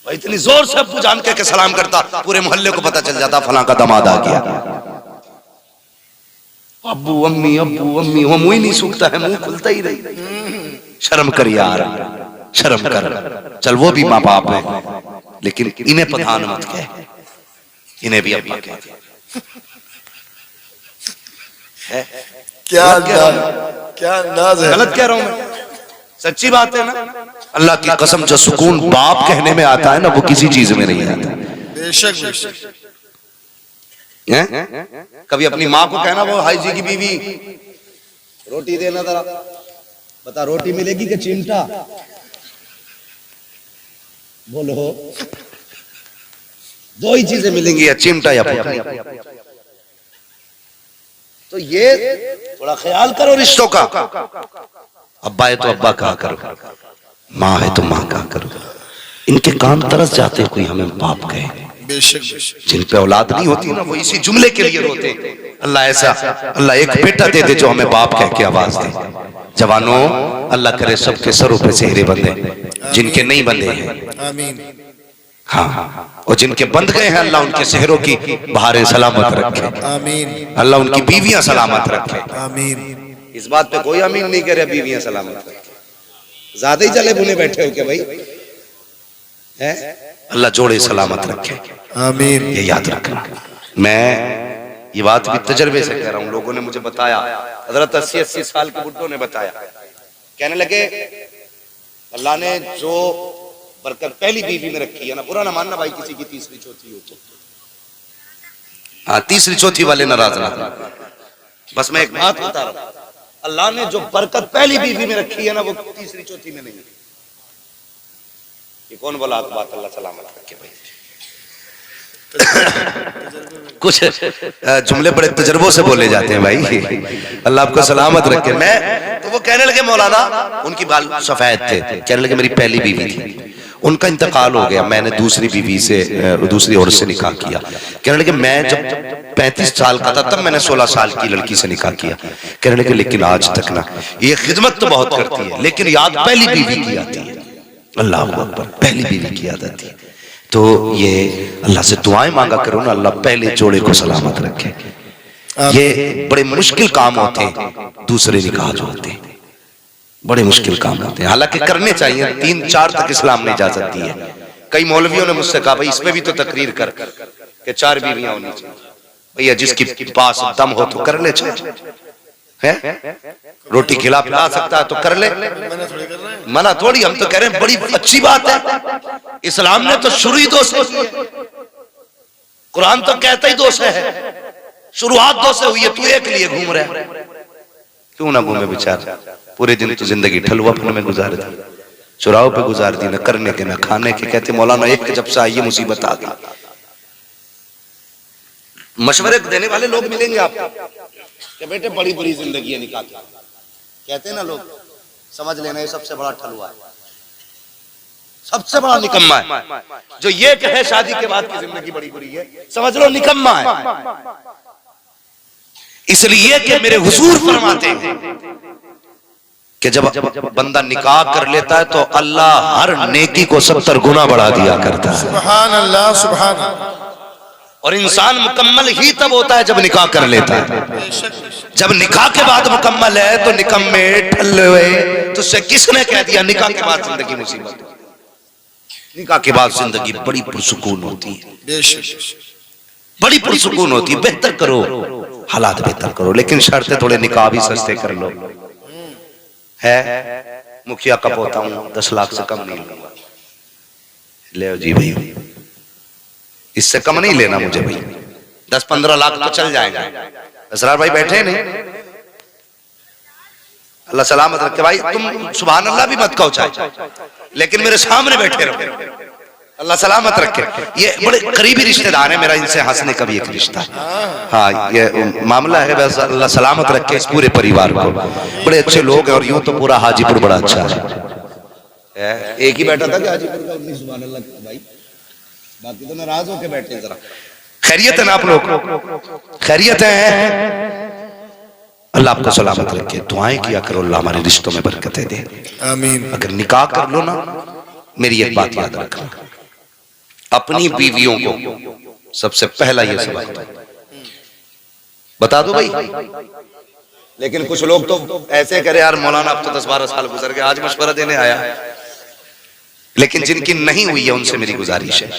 इतनी जोर से अब्बू जान के सलाम करता, पूरे मोहल्ले को पता चल जाता फलां का दामाद आ गया। अब्बू अम्मी वो मुंह ही नहीं सूखता है, मुंह खुलता ही नहीं। शर्म कर यार, शर्म कर। चल वो भी माँ बाप है, लेकिन इन्हें प्रधान मत कह, इन्हें भी अब्बा कह। क्या अंदाज है। गलत कह रहा हूं मैं, सच्ची बात है ना। अल्लाह की कसम जो सुकून बाप कहने में आता है ना वो किसी चीज में नहीं आता। बेशक बेशक। कभी अपनी माँ को कहना वो हाई जी की बीवी रोटी देना जरा, बता रोटी मिलेगी कि चिमटा? बोलो, दो ही चीजें मिलेंगी, या चिमटा या पोटली। तो ये थोड़ा ख्याल करो रिश्तों का। अब्बा है तो अब्बा कहा करो, माँ है तो माँ कहा करो। इनके कान तरस जाते कोई हमें बाप कहे। जिन पे औलाद नहीं होती ना वो इसी जुमले के लिए रोते। अल्लाह ऐसा, अल्लाह एक बेटा दे दे जो हमें बाप कह के आवाज दे। जवानों अल्लाह करे सबके सरों पे सेहरे बंधे, जिनके नहीं बंधे हैं आमीन। हाँ, और जिनके बंध गए हैं अल्लाह उनके सेहरों की बहारें सलामत रखे आमीन। अल्लाह उनकी बीवियां सलामत रखे आमीन। इस बात पे कोई आमीन नहीं करे, बीवियां सलामत रखे। ज्यादा ही जले बुने बैठे हो क्या भाई? है अल्लाह जोड़े सलामत रखे आमीन। ये याद रखना। मैं ये बात भी तजर्बे से कह रहा हूँ, लोगों ने मुझे बताया, हजरत 80-80 साल के बुड्ढों ने बताया। कहने लगे अल्लाह ने जो बरकत पहली बीवी में रखी है ना, बुरा ना मानना भाई किसी की तीसरी चौथी हो तो। हाँ, तीसरी चौथी वाले नाराज ना, बस मैं एक बात बता रहा हूँ, अल्लाह ने जो बरकत पहली बीवी में रखी है ना वो तीसरी चौथी में नहीं। ये कौन बोला बात? अल्लाह सलामत रखे भाई। कुछ जुमले बड़े तजर्बों से बोले जाते हैं भाई। अल्लाह आपको सलामत रखे। मैं तो वो कहने लगे मौलाना, उनकी बाल सफेद थे, कहने लगे मेरी पहली बीवी थी, उनका इंतकाल हो गया, मैंने दूसरी बीवी से दूसरी औरत से निकाह किया। कहने लगे मैं जब 35 साल का था तब मैंने 16 साल की लड़की से निकाह किया। कहने लगे लेकिन आज तक ना, ये खिदमत तो बहुत करती है लेकिन याद पहली बीवी की आती है। अल्लाह अकबर, पहली बीवी की याद आती है। तो ये अल्लाह से दुआएं मांगा करो ना, अल्लाह पहले जोड़े को सलामत रखे। ये बड़े मुश्किल काम होते हैं, दूसरे निकाह जो होते हैं बड़े मुश्किल काम होते हैं। हालांकि करने चाहिए, 3-4 तक इस्लाम ने इजाजत दी है। कई मौलवियों ने मुझसे कहा भाई इसमें भी तो तकरीर कर कि 4 बीवियां होनी चाहिए। भैया जिसके पास दम हो तो कर ले, है रोटी खिला पिला सकता है तो कर ले, मना थोड़ी। हम तो कह रहे हैं बड़ी अच्छी बात है, इस्लाम ने तो शुरू ही दो से, कुरान तो कहता ही 2 से है, शुरुआत 2 से हुई है। तू एक लिए घूम रहा है, क्यों ना घूमे बेचारा, पूरे दिन तो जिंदगी ठलुआपन में गुजार दी, चुराव पे गुजार दी, न करने के न खाने के। कहते मौलाना एक जब से आई मुसीबत आ गई। मशवरे देने वाले लोग मिलेंगे आपको कि बेटे बड़ी बुरी जिंदगी है निकाह की, कहते हैं ना लोग, समझ लेना ये सबसे बड़ा ठलुआ है, सबसे बड़ा निकम्मा है। जो ये कहे शादी के बाद की जिंदगी बड़ी बुरी है, समझ लो निकम्मा है। इसलिए कि मेरे हुजूर फरमाते हैं कि जब बंदा निकाह कर लेता है तो अल्लाह हर नेकी को 70 गुना बढ़ा दिया करता है। सुभान अल्लाह, सुभान अल्लाह। और इंसान मुकम्मल ही तब होता है जब निकाह कर लेता है। जब निकाह के बाद मुकम्मल है तो निकम्मे ठल्ले, तो उससे किसने कह दिया निकाह के बाद जिंदगी मुसीबत? निकाह के बाद जिंदगी बड़ी पुरसुकून होती है, बड़ी पुरसुकून होती है। बेहतर करो, हालात बेहतर करो, लेकिन शर्त थोड़े निकाह भी सस्ते कर लो। है मुखिया का पोता हूं, 10 लाख से कम नहीं लूंगा। ले जी भाई, इससे कम नहीं लेना मुझे भाई, 10-15 लाख तो चल जाएगा। असरार भाई बैठे नहीं, अल्लाह सलामत रखे भाई। तुम सुभान अल्लाह भी मत कहो चाहे, लेकिन मेरे सामने बैठे रहो, अल्लाह सलामत रखे। ये बड़े करीबी रिश्तेदार हैं मेरा, इनसे हंसने का भी एक रिश्ता है। हाँ ये मामला है, बस अल्लाह सलामत रखे इस पूरे परिवार को। बड़े अच्छे लोग हैं और यूं तो पूरा हाजीपुर बड़ा अच्छा है। एक ही बैठा था कि हाजीपुर का, सुभान अल्लाह भाई, बाकी तो नाराज होके बैठे। जरा खैरियत है ना आप लोग? खैरियत है? अल्लाह आपको सलामत रखे। दुआएं किया करो, अल्लाह हमारे रिश्तों में बरकतें दे, आमीन। अगर निकाह कर लो ना, मेरी एक बात याद रखना, अपनी बीवियों को सबसे पहला ये सबक बता दो भाई। लेकिन कुछ लोग तो ऐसे करे यार मौलाना अब तो 10-12 साल गुजर गए, आज मशवरा देने आया। लेकिन जिनकी नहीं हुई है उनसे मेरी गुजारिश है,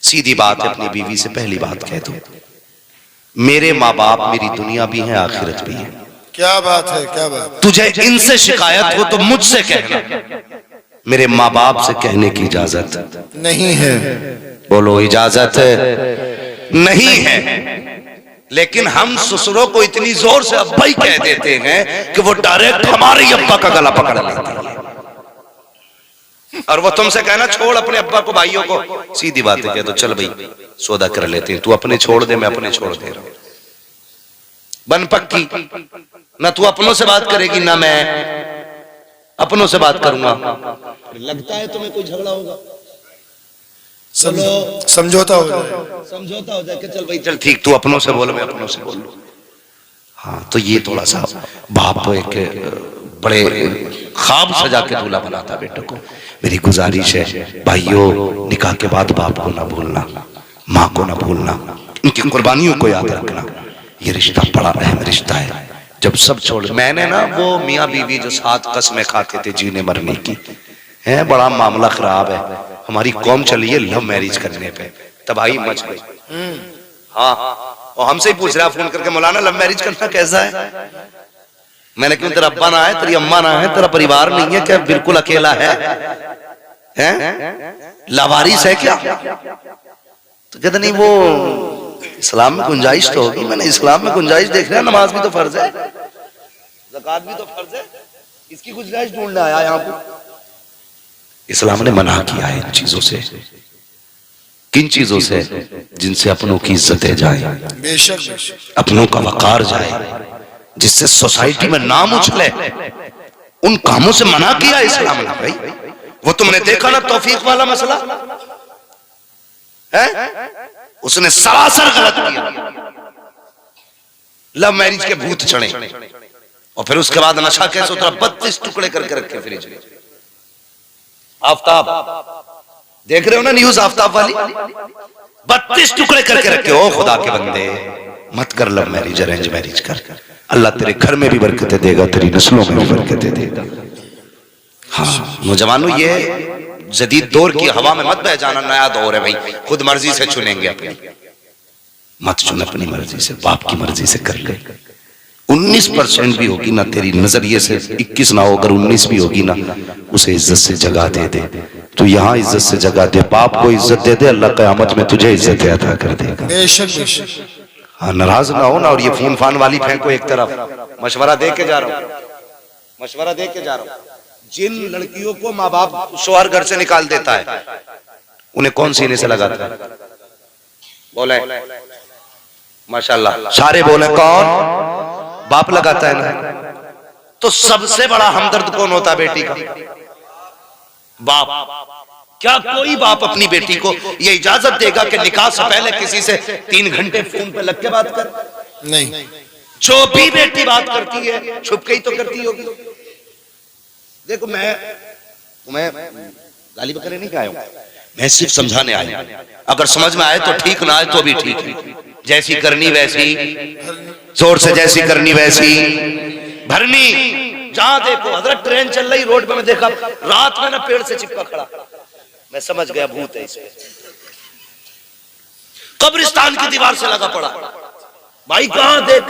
सीधी बात है, अपनी बीवी से पहली बात कह दो, मेरे माँ बाप मेरी दुनिया भी है आखिरत भी है। क्या बात है, क्या बात। तुझे इनसे शिकायत हो तो मुझसे कहना, मेरे माँ बाप से कहने की इजाजत नहीं है। बोलो इजाजत नहीं है। लेकिन हम ससुरों को इतनी जोर से अब्बा ही कह देते हैं कि वो डायरेक्ट हमारे अब्बा का गला पकड़ लेते हैं। और वो तुमसे कहना छोड़ अपने अब्बा को, भाइयों को, सीधी बात है, कह दो चल भाई सौदा कर लेते हैं, तू अपने छोड़ दे, मैं अपने छोड़ दे रहा हूं। बन पक्की, ना तू अपनों से बात करेगी ना मैं अपनों से बात करूंगा। लगता है तुम्हें कोई झगड़ा होगा, समझौता हो जाए, समझौता हो जाए कि चल भाई चल ठीक, तू अपनों से बोल, मैं अपनों से बोल लूं। हाँ तो ये थोड़ा सा बाप एक बड़े ख्वाब सजा के दूल्हा बनाता बेटे को। मेरी गुजारिश है भाइयों, निकाह के बाद बाप को ना भूलना, माँ को ना भूलना, इनकी कुर्बानियों को याद रखना। ये रिश्ता बड़ा अहम रिश्ता है। जब सब छोड़, मैंने ना वो मियाँ बीवी जो 7 कसमें खाते थे जीने मरने की, है बड़ा मामला खराब है। हमारी कौम चली है लव मैरिज करने पे, तबाही मच गई। हाँ और हमसे ही पूछ रहा फोन करके, मौलाना लव मैरिज करना कैसा है? मैंने क्यों, तेरा अब्बा ना है, तेरी अम्मा ना है, तेरा परिवार नहीं है क्या, बिल्कुल अकेला है? लावारिस है क्या? तो कहते नहीं वो इस्लाम में गुंजाइश तो होगी। मैंने इस्लाम में गुंजाइश देख रहा है, नमाज भी तो फर्ज है, ज़कात भी तो फर्ज है, इसकी गुंजाइश ढूंढने आया यहाँ पे। इस्लाम ने मना किया है इन चीजों से। किन चीजों से? जिनसे अपनों की इज्जतें जाए, बेशक अपनों का वकार जाए, जिससे सोसाइटी में नाम उछले, उन कामों से मना किया इस्लाम ने। भाई वो तुमने देखा ना तौफीक वाला मसला है, उसने सरासर गलत किया, लव मैरिज के भूत चढ़े, और फिर उसके बाद नशा कैसे उतरा, 32 टुकड़े करके रखे फ्रिज में। आफ्ताब देख रहे हो ना न्यूज, आफ्ताब वाली 32 टुकड़े करके रखे। ओ खुदा के बंदे, मत कर लव मैरिज, अरेंज मैरिज कर, अल्लाह तेरे घर में भी बरकतें देगा, तेरी नस्लों में भी बरकतें देगा। हाँ नौजवानों, ये जदीद दौर की हवा में मत बह जाना, नया दौर है भाई, खुद मर्जी से चुनेंगे अपनी, मत चुन अपनी मर्जी से, बाप की मर्जी से कर ले। 19% भी होगी ना तेरी नजरिए से, 21 ना हो, अगर 19 भी होगी ना, उसे इज्जत से जगह दे दे। तो यहाँ इज्जत से जगह दे, बाप को इज्जत दे दे, अल्लाह क़यामत में तुझे इज्जत अता कर देगा। बेशक बेशक। हाँ नाराज ना हो ना, और ये फोन फान वाली फेंको एक तरफ। मशवरा दे के जा रहा हूँ, मशवरा दे के जा रहा हूँ। जिन लड़कियों को माँ बाप शोहर घर से निकाल देता है, उन्हें कौन सीने से लगाता है? बोले माशाल्लाह, सारे बोले कौन? बाप लगाता है ना। तो सबसे बड़ा हमदर्द कौन होता है बेटी का? बाप। क्या कोई बाप अपनी बेटी को ये इजाजत देगा कि निकाह से पहले किसी से 3 घंटे फोन पे लग के बात कर? नहीं। जो भी बेटी बात करती है छुप के ही तो करती होगी। देखो मैं तुम्हें गाली बकरे नहीं आया हूं, मैं सिर्फ समझाने आया हूं। अगर समझ में आए तो ठीक, ना आए तो भी ठीक है। जैसी करनी वैसी, जोर से जैसी करनी वैसी भरनी। जहां देखो हजरत ट्रेन चल रही, रोड पे मैं देखा रात में ना पेड़ से चिपका खड़ा, मैं समझ गया भूत है इसमें। कब्रिस्तान की दीवार से लगा पड़ा। भाई कहां देख,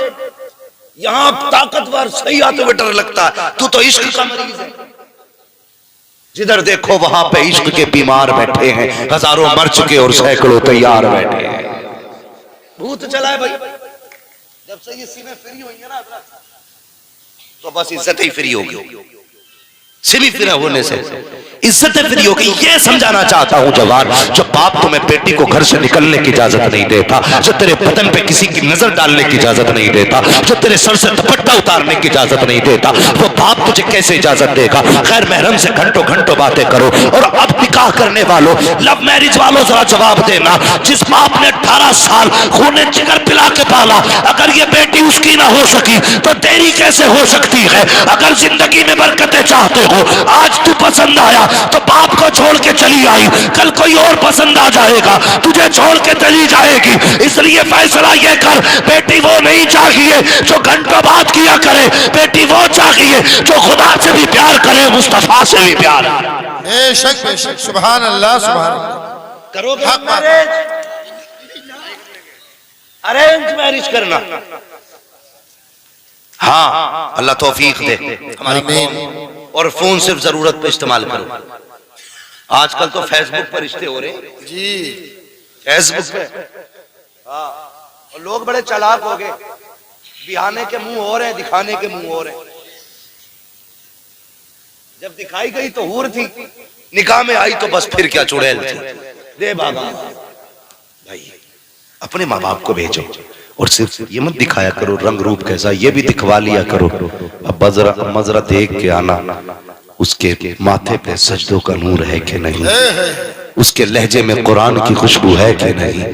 यहां ताकतवर सही आते हुए डर लगता है, तू तो इश्क का मरीज है। जिधर देखो वहां पे इश्क के बीमार बैठे हैं, हजारों मर चुके और सैकड़ों तैयार बैठे हैं। भूत चला है भाई। जब से ये सीमें फ्री हुई है ना तो बस इज्जत ही फ्री होगी। सिमी फ्री होने से इज्जत फ्री होगी। ये समझाना चाहता हूं जवान, जो बाप तुम्हें बेटी को घर से निकलने की इजाजत नहीं देता, जो तेरे बदन पे किसी की नजर डालने की इजाजत नहीं देता, जो तेरे सर से दुपट्टा उतारने की इजाजत नहीं देता, वो बाप तुझे कैसे इजाजत देगा? खैर महरम से घंटों घंटों बातें करो। और अब निकाह करने वालों, लव मैरिज वालों, जरा जवाब देना। जिस बाप ने 18 साल खून जिगर पिला के पाला, अगर ये बेटी उसकी ना हो सकी तो तेरी कैसे हो सकती है? अगर जिंदगी में बरकतें चाहते हो, आज तू पसंद आया तो बाप को छोड़ के चली आई, कल कोई और पसंद आ जाएगा, तुझे छोड़ के चली जाएगी। इसलिए फैसला ये कर, बेटी वो नहीं चाहिए जो घंटों बात किया करे, बेटी वो चाहिए जो खुदा से भी प्यार करे, मुस्तफा से भी प्यार। बेशक बेशक, सुभान अल्लाह सुभान अल्लाह। करोगे अरेंज मैरिज करना? हाँ अल्लाह तौफीक दे हमारी कौम। और फोन सिर्फ जरूरत पे इस्तेमाल करो। आजकल तो फेसबुक पर रिश्ते हो रहे जी, फेसबुक पे। हाँ, और लोग बड़े चालाक हो गए, बिहाने के मुंह हो रहे हैं, दिखाने के मुंह हो रहे हैं। जब दिखाई गई तो हूर थी, निकाह में आई तो बस फिर क्या चुड़ैल थी। दे बाबा भाई, अपने माँ बाप को भेजो और सिर्फ ये मत दिखाया करो रंग रूप कैसा, ये भी दिखवा लिया करो। अब मजरा देख के आना, उसके माथे पे सजदों का नूर है कि नहीं, उसके लहजे में कुरान की खुशबू है कि नहीं,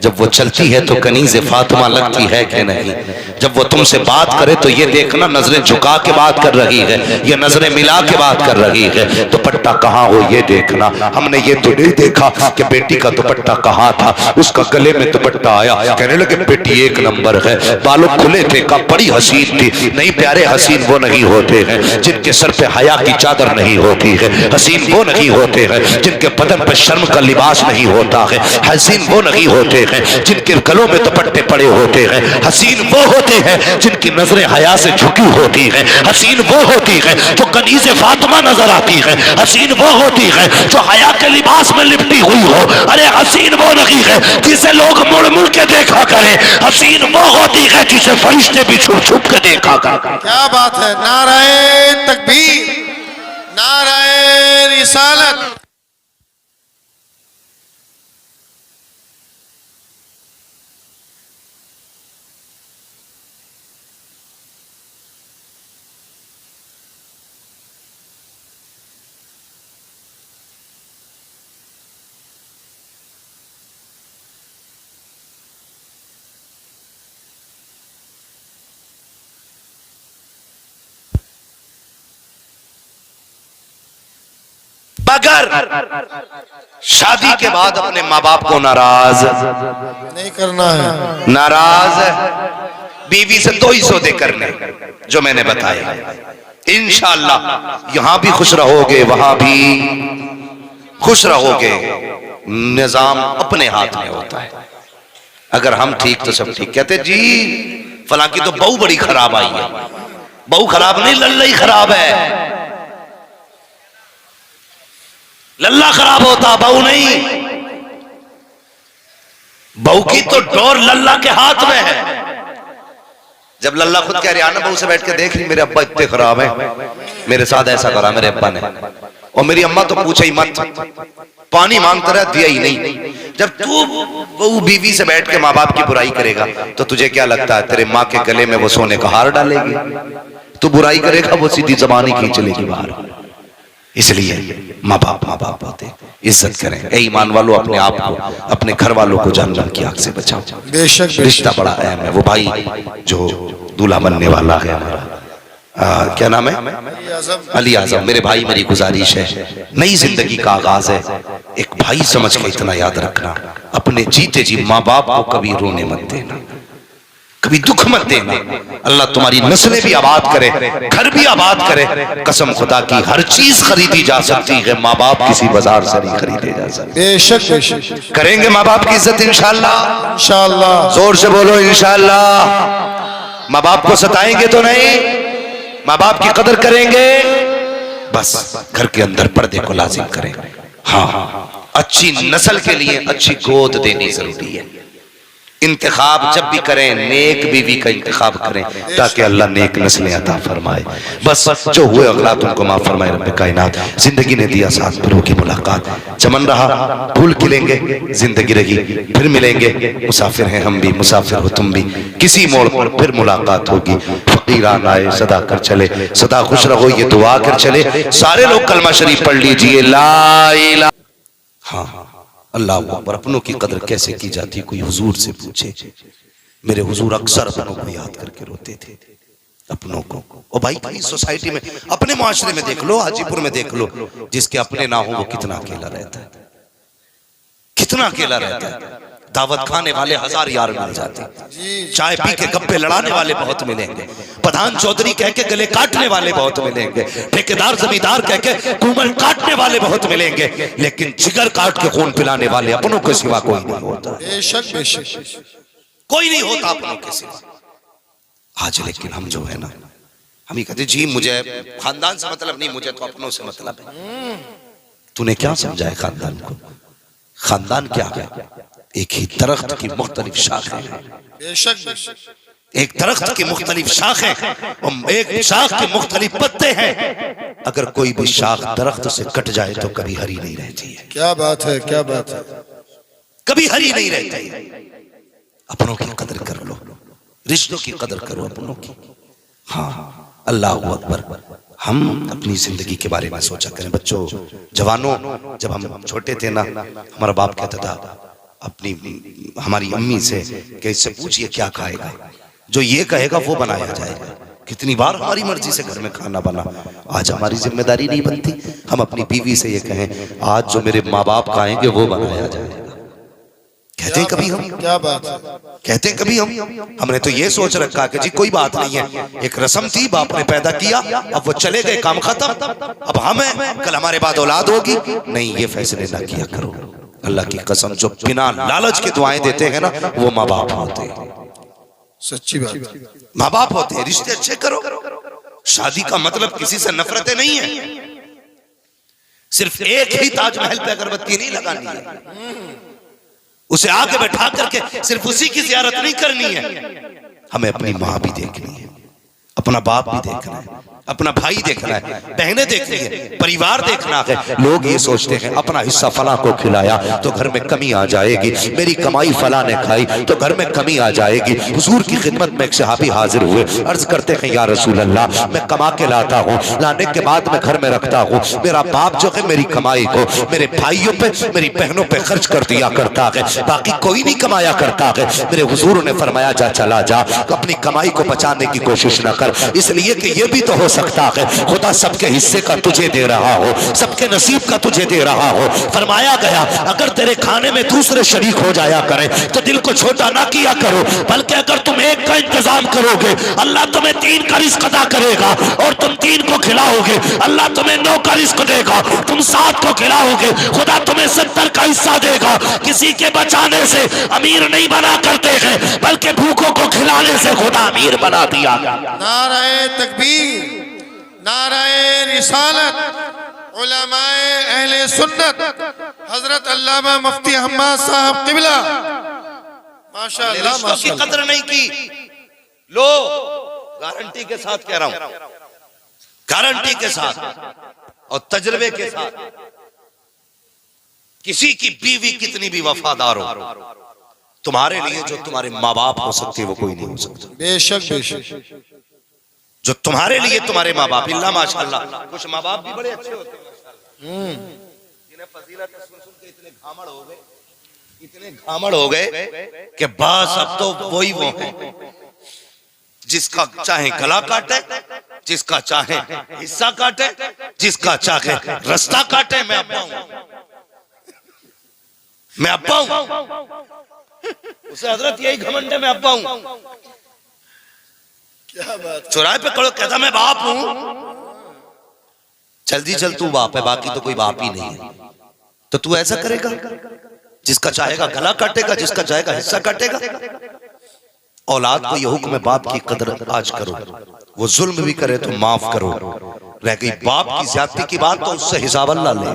जब वो चलती है तो कनीज़े फातिमा लगती है कि नहीं, जब वो तुमसे बात करे तो ये देखना नजरें झुका के बात कर रही है या नजरें मिला के बात कर रही है। दुपट्टा कहाँ हो ये देखना। हमने ये तो नहीं देखा कि बेटी का दुपट्टा कहाँ था, उसका गले में दुपट्टा आया, कहने लगे बेटी एक नंबर है, बालों खुले थे, का बड़ी हसीन थी। नहीं प्यारे, हसीन वो नहीं होते हैं जिनके सर पे हया की चादर नहीं होती है, हसीन वो नहीं होते हैं जिनके बदन पे शर्म का लिबास नहीं होता है, हसीन वो नहीं होते जिनके गलों में दुपट्टे पड़े होते हैं, हसीन वो होते हैं जिनकी नजरें हया से झुकी होती हैं, हसीन वो होती है जो कनीज़े फातिमा नजर आती है, हसीन वो होती है जो हया के लिबास में लिपटी हुई हो। अरे हसीन वो नहीं है जिसे लोग मुड़ मुड़ के देखा करें, हसीन वो होती है जिसे फरिश्ते भी छुप छुप के देखा करें। क्या बात है, नाराए तकबीर, नाराए रिसालत। मगर शादी के बाद अपने माँ बाप को नाराज नहीं करना है। नाराज बीवी से 2 ही सौदे करने जो मैंने बताया। इंशाअल्लाह यहां भी खुश रहोगे, वहां भी खुश रहोगे। निजाम अपने हाथ में होता है। अगर हम ठीक तो सब ठीक। कहते जी फलां की तो बहू बड़ी खराब आई है। बहू खराब नहीं, लल्ला ही खराब है। लल्ला खराब होता, बहू नहीं। बहू की तो डोर लल्ला के हाथ में है। जब लल्ला खुद कह रही आना बहू से बैठ के देख रही, मेरे अब्बा इतने खराब है, मेरे साथ ऐसा करा मेरे अब्बा ने, और मेरी अम्मा तो पूछे ही मत, पानी मांगता रहा दिया ही नहीं। जब तू बहू बीवी से बैठ के माँ बाप की बुराई करेगा तो तुझे क्या लगता है तेरे माँ के गले में वो सोने का हार डालेगी? तू बुराई करेगा वो सीधी जबान ही खींच लेगी बाहर। इसलिए माँ बाप होते, इज्जत करें। ए ईमान वालों, अपने आप को, अपने घर वालों को जानवर की आग से बचाओ। बेशक रिश्ता बड़ा अहम है। वो भाई जो दूल्हा बनने वाला है हमारा, क्या नाम है? अली आजम। मेरे भाई, मेरी गुजारिश है, नई जिंदगी का आगाज है, एक भाई समझ के इतना याद रखना, अपने जीते जी माँ बाप को कभी रोने मत देना, कभी दुख मत देना। अल्लाह तुम्हारी नस्लें भी आबाद करे, घर भी आबाद करे। कसम खुदा की हर चीज खरीदी जा सकती है, माँ बाप किसी बाजार से नहीं खरीदे जा सकते। बेशक करेंगे माँ बाप की इज्जत इंशाअल्लाह। इंशाअल्लाह। जोर से बोलो इंशाअल्लाह। माँ बाप को सताएंगे तो नहीं, माँ बाप की कदर करेंगे। बस घर के अंदर पर्दे को लाजिम करें। हाँ, अच्छी नस्ल के लिए अच्छी गोद देनी जरूरी है। इंतखाब जब भी करें नेक बीवी का इंतखाब करें, ताकि अल्लाह नेक नस्लें अता फरमाए। बस जो हुए अगला तुमको माफ फरमाए रब्बे कायनात। जिंदगी ने दिया साथ, फिर की मुलाकात। चमन रहा फूल खिलेंगे, जिंदगी रही फिर मिलेंगे। मुसाफिर हैं हम भी, मुसाफिर हो तुम भी, किसी मोड़ पर फिर मुलाकात होगी। फकीरान आए सदा कर चले, सदा खुश रहो ये दुआ कर चले। सारे लोग कलमा शरीफ पढ़ लीजिए, ला इलाहा। हाँ, अल्लाह अकबर। अपनों की कदर कैसे की जाती, कोई हुजूर से पूछे। मेरे हुजूर अक्सर अपनों को याद करके रोते थे, अपनों को। और भाई कहीं सोसाइटी में, अपने माशरे में देख लो, हाजीपुर में देख लो, जिसके अपने ना हो वो कितना अकेला रहता है, कितना अकेला रहता है। दावत खाने वाले 1000 यार मिल जाते, चाय पी के गप्पे लड़ाने वाले बहुत मिलेंगे, प्रधान चौधरी कह के गले काटने वाले बहुत मिलेंगे, ठेकेदार जमींदार कह के कुमल काटने वाले बहुत मिलेंगे, लेकिन जिगर काट के खून पिलाने वाले अपनों के सिवा कोई नहीं होता। बेशक बेशक कोई नहीं होता अपनों के सिवा। आज लेकिन हम जो है ना, हम ही कहते जी मुझे खानदान से मतलब नहीं, मुझे तो अपनों से मतलब है। तूने क्या समझा है खानदान को? खानदान क्या है? एक ही दरख्त की मुख्तलिफ शाखें हैं। बेशक एक दरख्त की मुख्तलिफ शाखें और एक शाख के मुख्तलिफ पत्ते हैं। अगर कोई भी शाख दरख्त से कट जाए तो कभी हरी नहीं रहती है। क्या बात है, क्या बात है। कभी हरी नहीं रहती है। अपनों की कदर कर लो, रिश्तों की कदर करो अपनों की। हाँ, अल्लाह अकबर। हम अपनी जिंदगी के बारे में सोचा करें। बच्चों, जवानों, जब हम छोटे थे ना, हमारा बाप कहता था अपनी हमारी अम्मी से कि इससे पूछिए क्या खाएगा, जो ये कहेगा वो बनाया जाएगा। कितनी बार हमारी मर्जी से घर में खाना बना, आज हमारी जिम्मेदारी नहीं बनती हम अपनी बीवी से ये कहें आज जो मेरे माँ बाप खाएंगे वो बनाया जाएगा। कहते हैं कभी हम, क्या बात है, कहते हैं कभी हम, हमने तो ये सोच रखा कि जी कोई बात नहीं है, एक रस्म थी, बाप ने पैदा किया, अब वो चले गए, काम खत्म, अब हम हैं, कल हमारे बाद औलाद होगी। नहीं, ये फैसले ना किया करो। अल्लाह की कसम, जो बिना लालच के दुआएं देते हैं ना वो माँ बाप होते हैं। सच्ची बात, माँ बाप होते हैं। रिश्ते अच्छे करो। शादी का मतलब किसी से नफरतें नहीं है। सिर्फ एक ही ताजमहल पे अगरबत्ती नहीं लगानी है, उसे आगे बैठा करके सिर्फ उसी की जियारत नहीं करनी है। हमें अपनी माँ भी देखनी है, अपना बाप भी देखना है, अपना भाई देखना है, बहनें देखनी है, परिवार देखना है। लोग ये सोचते हैं अपना हिस्सा फला को खिलाया तो घर में कमी आ जाएगी, मेरी कमाई फला ने खाई तो घर में कमी आ जाएगी। हुजूर की खिदमत में एक सहाबी हाजिर हुए, अर्ज करते हैं या रसूल अल्लाह, मैं कमा के लाता हूँ, लाने के बाद मैं घर में रखता हूँ, मेरा बाप जो है मेरी कमाई को मेरे भाइयों पे, मेरी बहनों पे खर्च कर दिया करता है, बाकी कोई नहीं कमाया करता है। मेरे हुजूर ने फरमाया जा चला जा, अपनी कमाई को बचाने की कोशिश न कर, इसलिए कि ये भी तो हो सकता है। खुदा सबके हिस्से का तुझे दे रहा हो, सबके नसीब का तुझे दे रहा हो। फरमाया गया अगर तेरे खाने में दूसरे शरीक हो जाया करें तो दिल को छोटा ना किया करो, बल्कि अगर तुम एक का इंतजाम करोगे अल्लाह तुम्हें 3 का रिस्क अदा करेगा, और तुम 3 को खिलाओगे अल्लाह तुम्हें 9 का रिस्क देगा, तुम 7 को खिलाओगे खुदा तुम्हें 70 का हिस्सा देगा। किसी के बचाने से अमीर नहीं बना करते हैं, बल्कि भूखों को खिलाने से खुदा अमीर बना दिया। नाराए तकबीर, नाराए रिसालत, उलमाए अहले सुन्नत, हजरत अल्लामा मुफ्ती हम्माद साहब क़िबला, माशाअल्लाह रिश्तों की कदर नहीं की। लो गारंटी के साथ कह रहा हूं, गारंटी के साथ और तजर्बे के साथ, किसी की बीवी कितनी भी वफादार हो, तुम्हारे लिए जो तुम्हारे माँ बाप हो सकते वो कोई नहीं हो सकता। बेशक बेशक, जो तुम्हारे लिए तुम्हारे माँ बाप, इल्ला माशाअल्लाह कुछ माँ बाप भी बड़े अच्छे होते हैं, जिन्हें फजीलत सुन सुन के इतने घामड़ हो गए, इतने घामड़ हो गए कि बस अब तो वही वो है, जिसका चाहे गला काटे, जिसका चाहे हिस्सा काटे, जिसका चाहे रास्ता काटे। मैं अब्बा हूं, मैं अब्बा हूं, उसे हजरत यही घमंड है, मैं अब्बा हूं। क्या बात, चौराहे पे खड़ो कहता मैं बाप हूं, जल्दी चल तू बाप है, बाकी तो कोई बाप ही नहीं है। तो तू ऐसा करेगा, जिसका चाहेगा गला काटेगा, जिसका चाहेगा हिस्सा काटेगा। औलाद को यह हुक्म है बाप की कदर आज करो, वो जुल्म भी करे तो माफ करो। रह गई बाप की ज्यादती की बात तो उससे हिसाब अल्लाह ले।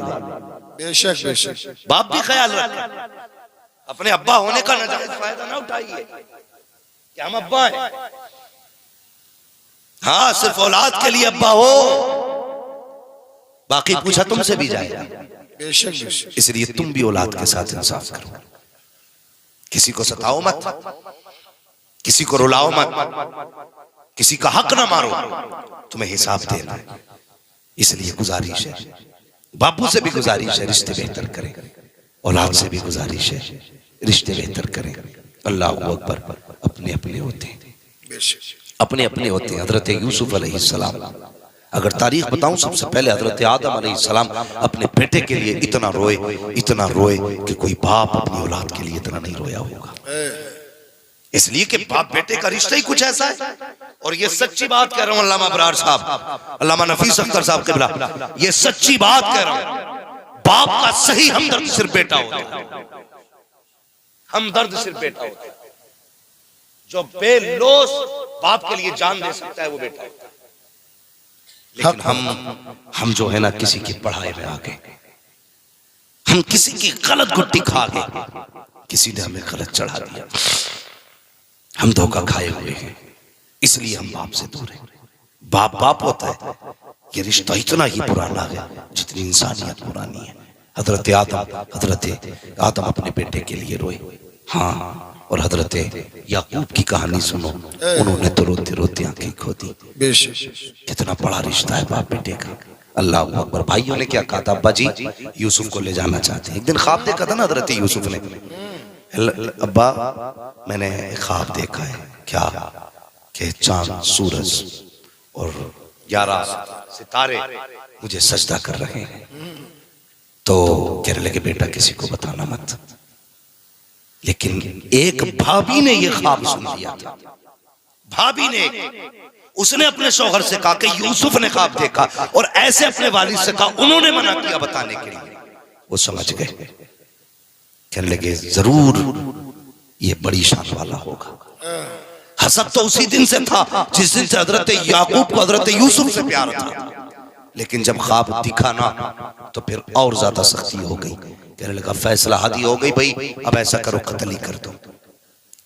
बेशक बेशक, बाप भी ख्याल रखे, अपने अब्बा होने का नाजायज फायदा ना उठाइए कि हम अब्बा हैं। हाँ, सिर्फ औलाद के लिए अब्बा हो, बाकी पूछा तुमसे भी जाएगा। बेशक बेशक, इसलिए तुम भी औलाद के साथ इंसाफ करो, किसी को सताओ मत, किसी को रुलाओ मत, किसी का हक ना मारो, तुम्हें हिसाब देना है। इसलिए गुजारिश है, बापू से भी गुजारिश है रिश्ते बेहतर करें, औलाद से भी गुजारिश है रिश्ते बेहतर करें। अल्लाह अकबर, अपने अपने होते हैं, अपने अपने होते हैं। हजरत यूसुफ अलैहिस्सलाम, अगर तारीख बताऊं, सबसे पहले हजरत आदम अलैहिस्सलाम अपने बेटे के लिए इतना रोए कि कोई बाप अपनी औलाद के लिए इतना नहीं रोया होगा। इसलिए कि बाप बेटे का रिश्ता ही कुछ ऐसा है। और ये सच्ची बात कह रहा हूं, अल्लामा अबरार साहब, अल्लामा नफीस अख्तर साहब क़िबला, ये सच्ची बात कह रहा हूं। बाप का सही हमदर्द सिर्फ बेटा होता है, हमदर्द सिर्फ बेटा होता है। जो बेलोस बाप के लिए जान दे सकता है वो बेटा होता है। लेकिन हम जो है ना, किसी की पढ़ाई में आ गए, हम किसी की गलत गुट्टी खा गए, किसी ने हमें गलत चढ़ा दिया, हम धोखा खाए हुए हैं, इसलिए हम बाप से दूर हैं। बाप बाप होता है, ये रिश्ता इतना ही पुराना है जितनी इंसानियत पुरानी है। हजरत आदम अपने बेटे के लिए रोए, हाँ, और हजरत याकूब की कहानी सुनो, उन्होंने तो रोते रोते आंखें खो दी। कितना बड़ा रिश्ता है बाप बेटे का। अल्लाह अकबर। भाइयों ने क्या कहा था, अब्बा जी यूसुफ को ले जाना चाहते हैं। एक दिन ख्वाब देखा था ना हजरत यूसुफ ने, अब्बा मैंने ख्वाब देखा है, क्या कि चांद सूरज और 11 सितारे मुझे सजदा कर रहे हैं। तो कहने लगे बेटा किसी को बताना मत। लेकिन एक भाभी ने यह ख्वाब सुन लिया था, भाभी ने, उसने अपने शौहर से कहा कि यूसुफ ने ख्वाब देखा, और ऐसे अपने वालिद से कहा, उन्होंने मना किया बताने के लिए। वो समझ गए, कहने लगे जरूर ये बड़ी शान वाला होगा। हसद तो उसी दिन से था जिस दिन से हजरत याकूब को हजरत यूसुफ से प्यार था, लेकिन जब ख्वाब दिखा ना तो फिर और ज्यादा सख्ती हो गई। कहने लगा फैसला हादी हो गई भाई, अब ऐसा करो कत्ल ही कर दो।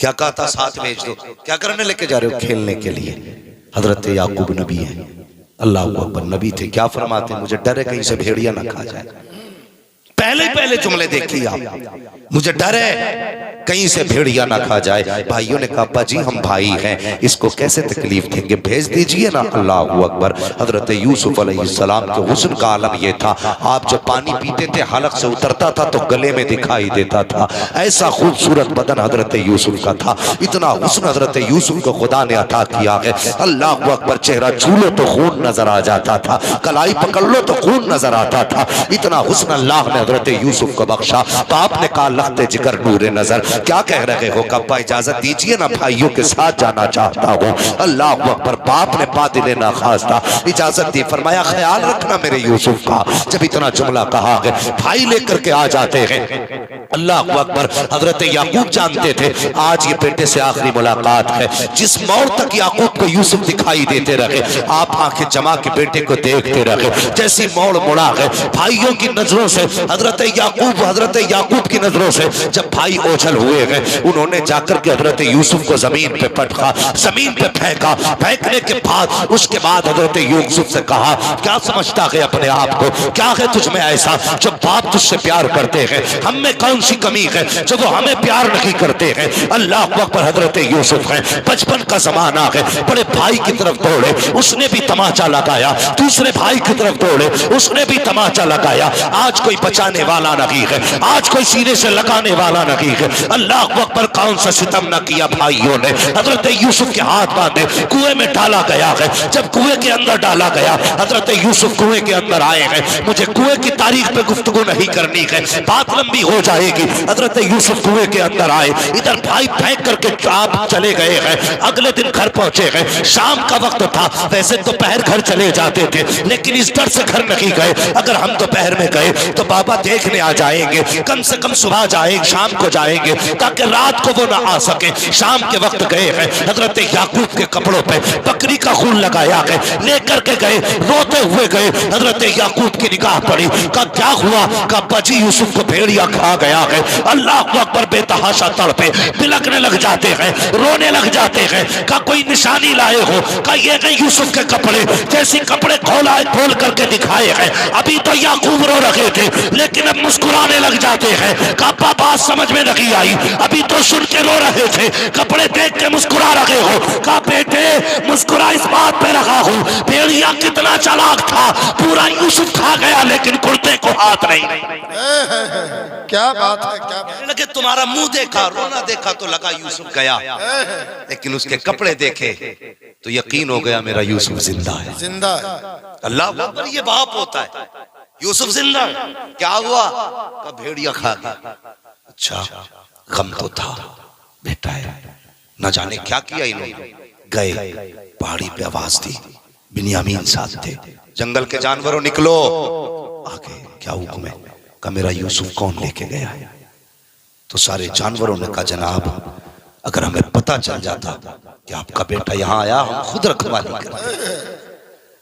क्या कहा था, साथ भेज दो। क्या करने लेके जा रहे हो, खेलने के लिए। हजरत याकूब नबी है, अल्लाह अकबर, नबी थे। क्या फरमाते, मुझे डर है कहीं से भेड़िया ना खा जाए। पहले जुमले देखिए आप, मुझे डर है कहीं से भेड़िया ना खा जाए। भाइयों ने कहा अब्बा जी हम भाई हैं, इसको कैसे तकलीफ देंगे, भेज दीजिए ना। अल्लाह अकबर। हजरत यूसुफ अलैहिस्सलाम के हुस्न का आलम यह था, आप जब पानी पीते थे हलक से उतरता था तो गले में दिखाई देता था। ऐसा खूबसूरत बदन हजरत यूसुफ का था, इतना हुस्न हजरत यूसुफ को खुदा ने अता किया है। अल्लाह अकबर। चेहरा छू लो तो खून नजर आ जाता था, कलाई पकड़ लो तो खून नजर आता था। इतना हुस्न अल्लाह ने हजरत यूसुफ को बख्शा। तो आपने कहा लखते जिगर नूरे नजर, क्या कह रहे हो? कब्बा इजाजत दीजिए ना, भाइयों के साथ जाना चाहता हूँ। अल्लाह अकबर। बाप ने बादिले ना खास्ता इजाजत दी, फरमाया ख्याल रखना मेरे यूसुफ का। जब इतना जुमला कहा है भाई लेकर के आ जाते हैं। अल्लाह अकबर। हजरत याकूब जानते थे आज ये बेटे से आखिरी मुलाकात है। जिस मोड़ तक याकूब को यूसुफ दिखाई देते रहे, आप आंखें जमा के बेटे को देखते रहे। जैसी मोड़ मुड़ा है भाइयों की नजरों से, हजरत याकूब की नजरों से जब भाई ओझल हुए हैं, उन्होंने जाकर के हजरत यूसुफ को जमीन पे पटका, जमीन पे फेंका। फेंकने के बाद उसके बाद हजरत यूसुफ से कहा क्या समझता है अपने आप को, क्या है तुझ में ऐसा जो बाप तुझसे प्यार करते हैं, हम में कौन सी कमी है जो वो हमें प्यार नहीं करते हैं। अल्लाह अकबर। हजरत यूसुफ है, बचपन का जमाना है, बड़े भाई की तरफ दौड़े, उसने भी तमाचा लगाया। दूसरे भाई की तरफ दौड़े, उसने भी तमाचा लगाया। आज कोई बचाने वाला नहीं है, आज कोई सीने से लगाने वाला नहीं है। अल्लाह अकबर। कौन सा सितम न किया भाइयों ने। हजरत यूसुफ के हाथ बांधे कुएं में डाला गया है। जब कुएं के अंदर डाला गया, हजरत यूसुफ कुएं के अंदर आए हैं। मुझे कुएं की तारीख पे गुफ्तगू नहीं करनी है, बात लंबी हो जाएगी। हजरत यूसुफ कुएं के अंदर आए, इधर भाई फेंक करके आप चले गए हैं। अगले दिन घर पहुंचे हैं, शाम का वक्त था। वैसे दोपहर घर चले जाते थे, लेकिन इस डर से घर नहीं गए अगर हम दोपहर में गए तो बाबा देखने आ जाएंगे। कम से कम सुबह जाएंगे, शाम को जाएंगे, ताकि रात को वो ना आ सके। शाम के वक्त गए हैं, हजरत याकूब के कपड़ों पे बकरी का खून लगाया है, लेकर के गए, रोते हुए गए। हजरत याकूब की निगाह पड़ी, कहा क्या हुआ? कहा बजी यूसुफ को भेड़िया खा गया है। अल्लाह अकबर। बेतहाशा तड़पे, बिलकने लग जाते हैं, रोने लग जाते हैं। कहा कोई निशानी लाए हो? कहा ये गए यूसुफ के कपड़े। जैसे कपड़े खोल करके दिखाए हैं, अभी तो याकूब रो रहे थे लेकिन अब मुस्कुराने लग जाते हैं। कहा बात समझ में नहीं आई, अभी तो सुन के रो रहे थे, कपड़े देख के मुस्कुरा रहे हो। कहा बेटे मुस्कुरा इस बात पे रहा हूं, भेड़िया कितना चालाक था, पूरा यूसुफ खा गया लेकिन कुर्ते को हाथ नहीं। क्या बात है, क्या बात। लगे तुम्हारा मुंह देखा, रोना देखा तो लगा यूसुफ गया, लेकिन उसके कपड़े देखे तो यकीन हो गया मेरा यूसुफ जिंदा है। जिंदा है। अल्लाह अकबर। ये बाप होता है, यूसुफ जिंदा। क्या हुआ? का भेड़िया खा गया। अच्छा गम तो था, बेटा है, न जाने क्या किया इन्होंने। गए पहाड़ी पे आवाज दी, बिन्यामीन साथ थे, जंगल के जानवरों निकलो। आगे क्या हुक्म है? का मेरा यूसुफ कौन लेके गया है? तो सारे जानवरों ने कहा जनाब अगर हमें पता चल जाता कि आपका बेटा यहाँ आया, हम खुद रखवाली करते,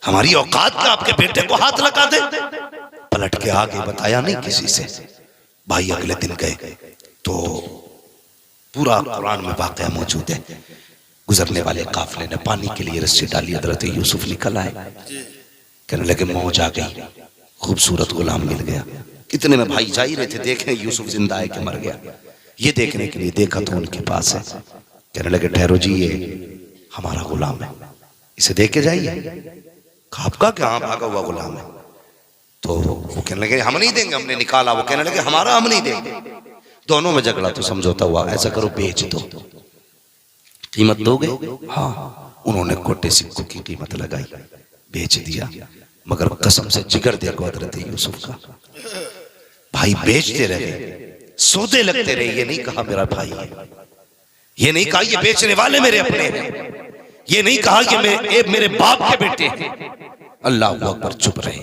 हमारी औकात का आपके बेटे को हाथ लगा दे। पलट के आगे बताया नहीं किसी से। भाई अगले दिन गए तो पूरा कुरान में वाकया मौजूद है। गुजरने वाले काफिले ने पानी के लिए रस्सी डाली, हजरत यूसुफ निकल आए, कहने लगे मौज आ गई, खूबसूरत गुलाम मिल गया। कितने में भाई जा ही रहे थे देखने यूसुफ जिंदा है कि मर गया, ये देखने के लिए देखा तो उनके पास है। कहने लगे ठहरो जी, ये हमारा गुलाम है, इसे दे के जाइए। आपका क्या? भागा हुआ गुलाम है। तो वो कहने लगे हम नहीं देंगे, हमने निकाला। वो कहने लगे हमारा हम नहीं देंगे। दोनों में झगड़ा तो समझौता हुआ, ऐसा करो बेच दो, कीमत दोगे? हाँ। उन्होंने कोटे सिक्कों की कीमत लगाई, बेच दिया, मगर कसम से जिगर देखो हजरत यूसुफ का। भाई बेचते रहे, सौदे लगते रहे, ये नहीं कहा मेरा भाई है, ये नहीं कहा ये बेचने वाले मेरे अपने हैं, ये नहीं कहा ये मेरे बाप के बेटे हैं। अल्लाह अकबर। चुप रहे,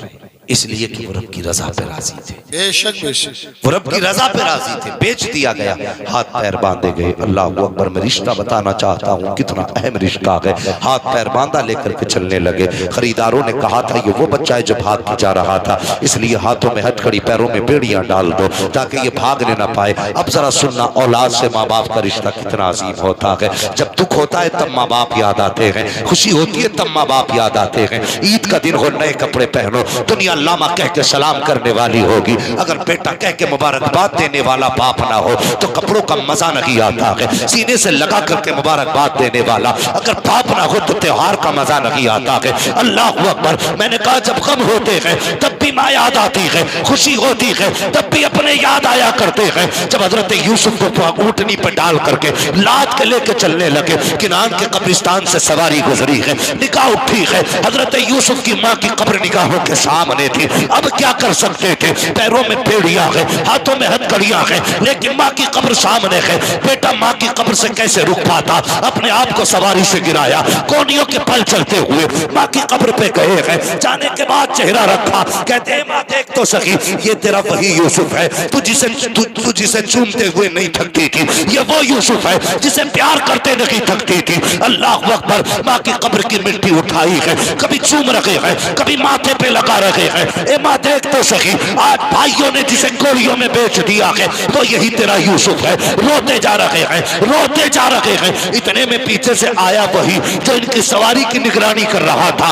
इसलिए कि वो रब की रजा पे राजी थे। बेशक बेशक वो रब की रजा पे राजी थे। बेच दिया गया, हाथ पैर बांधे गए। अल्लाह अकबर। मैं रिश्ता बताना चाहता हूँ कितना अहम रिश्ता है। हाथ पैर बांधा लेकर के चलने लगे। खरीदारों ने कहा था ये वो बच्चा है जो भाग के जा रहा था, इसलिए हाथों में हथकड़ी पैरों में बेड़ियां डाल दो ताकि ये भागने ना पाए। अब जरा सुनना, औलाद से माँ बाप का रिश्ता कितना अजीम होता है। जब दुख होता है तब माँ बाप याद आते हैं, खुशी होती है तब माँ बाप याद आते हैं। ईद का दिन हो, नए कपड़े पहनो, दुनिया अल्लामा कह के सलाम करने वाली होगी। अगर बेटा कह के मुबारकबाद देने वाला बाप ना हो तो कपड़ों का मजा नहीं आता है। सीने से लगा करके मुबारकबाद देने वाला अगर बाप ना हो तो त्योहार का मजा नहीं आता है। अल्लाह अकबर। मैंने कहा जब गम होते हैं तब भी माँ याद आती है, खुशी होती है तब भी अपने याद आया करते हैं। जब हजरत यूसुफ को ऊँटनी पर डाल करके लाद के लेके चलने लगे, किनान के कब्रिस्तान से सवारी गुजरी है, निगाह उठी है, हजरत यूसुफ की माँ की कब्र निगाहों के सामने थी। अब क्या कर सकते थे? पैरों में बेड़ियां है, हाथों में हथकड़ियां है, लेकिन माँ की कब्र सामने है। बेटा माँ की कब्र से कैसे रुक पाता? अपने आप को सवारी से गिराया, कोनियों के पल चलते हुए माँ की कब्र पे गए हैं। जाने के बाद चेहरा रखा, कहते माँ देख तो सही, ये तेरा वही यूसुफ है तू जिसे चूमते हुए नहीं थकती थी, ये वो यूसुफ है जिसे प्यार करते नहीं थकती थी। अल्लाह अकबर। माँ की कब्र की मिट्टी उठाई है, कभी चूम रखे हैं, कभी माथे पे लगा रखे हैं। ए माँ देख तो सही, आज भाइयों ने जिसे गोलियों में बेच दिया है वो यही तेरा यूसुफ है। रोते जा रहे हैं, रोते जा रहे हैं। इतने में पीछे से आया वही जो इनकी सवारी की निगरानी कर रहा था।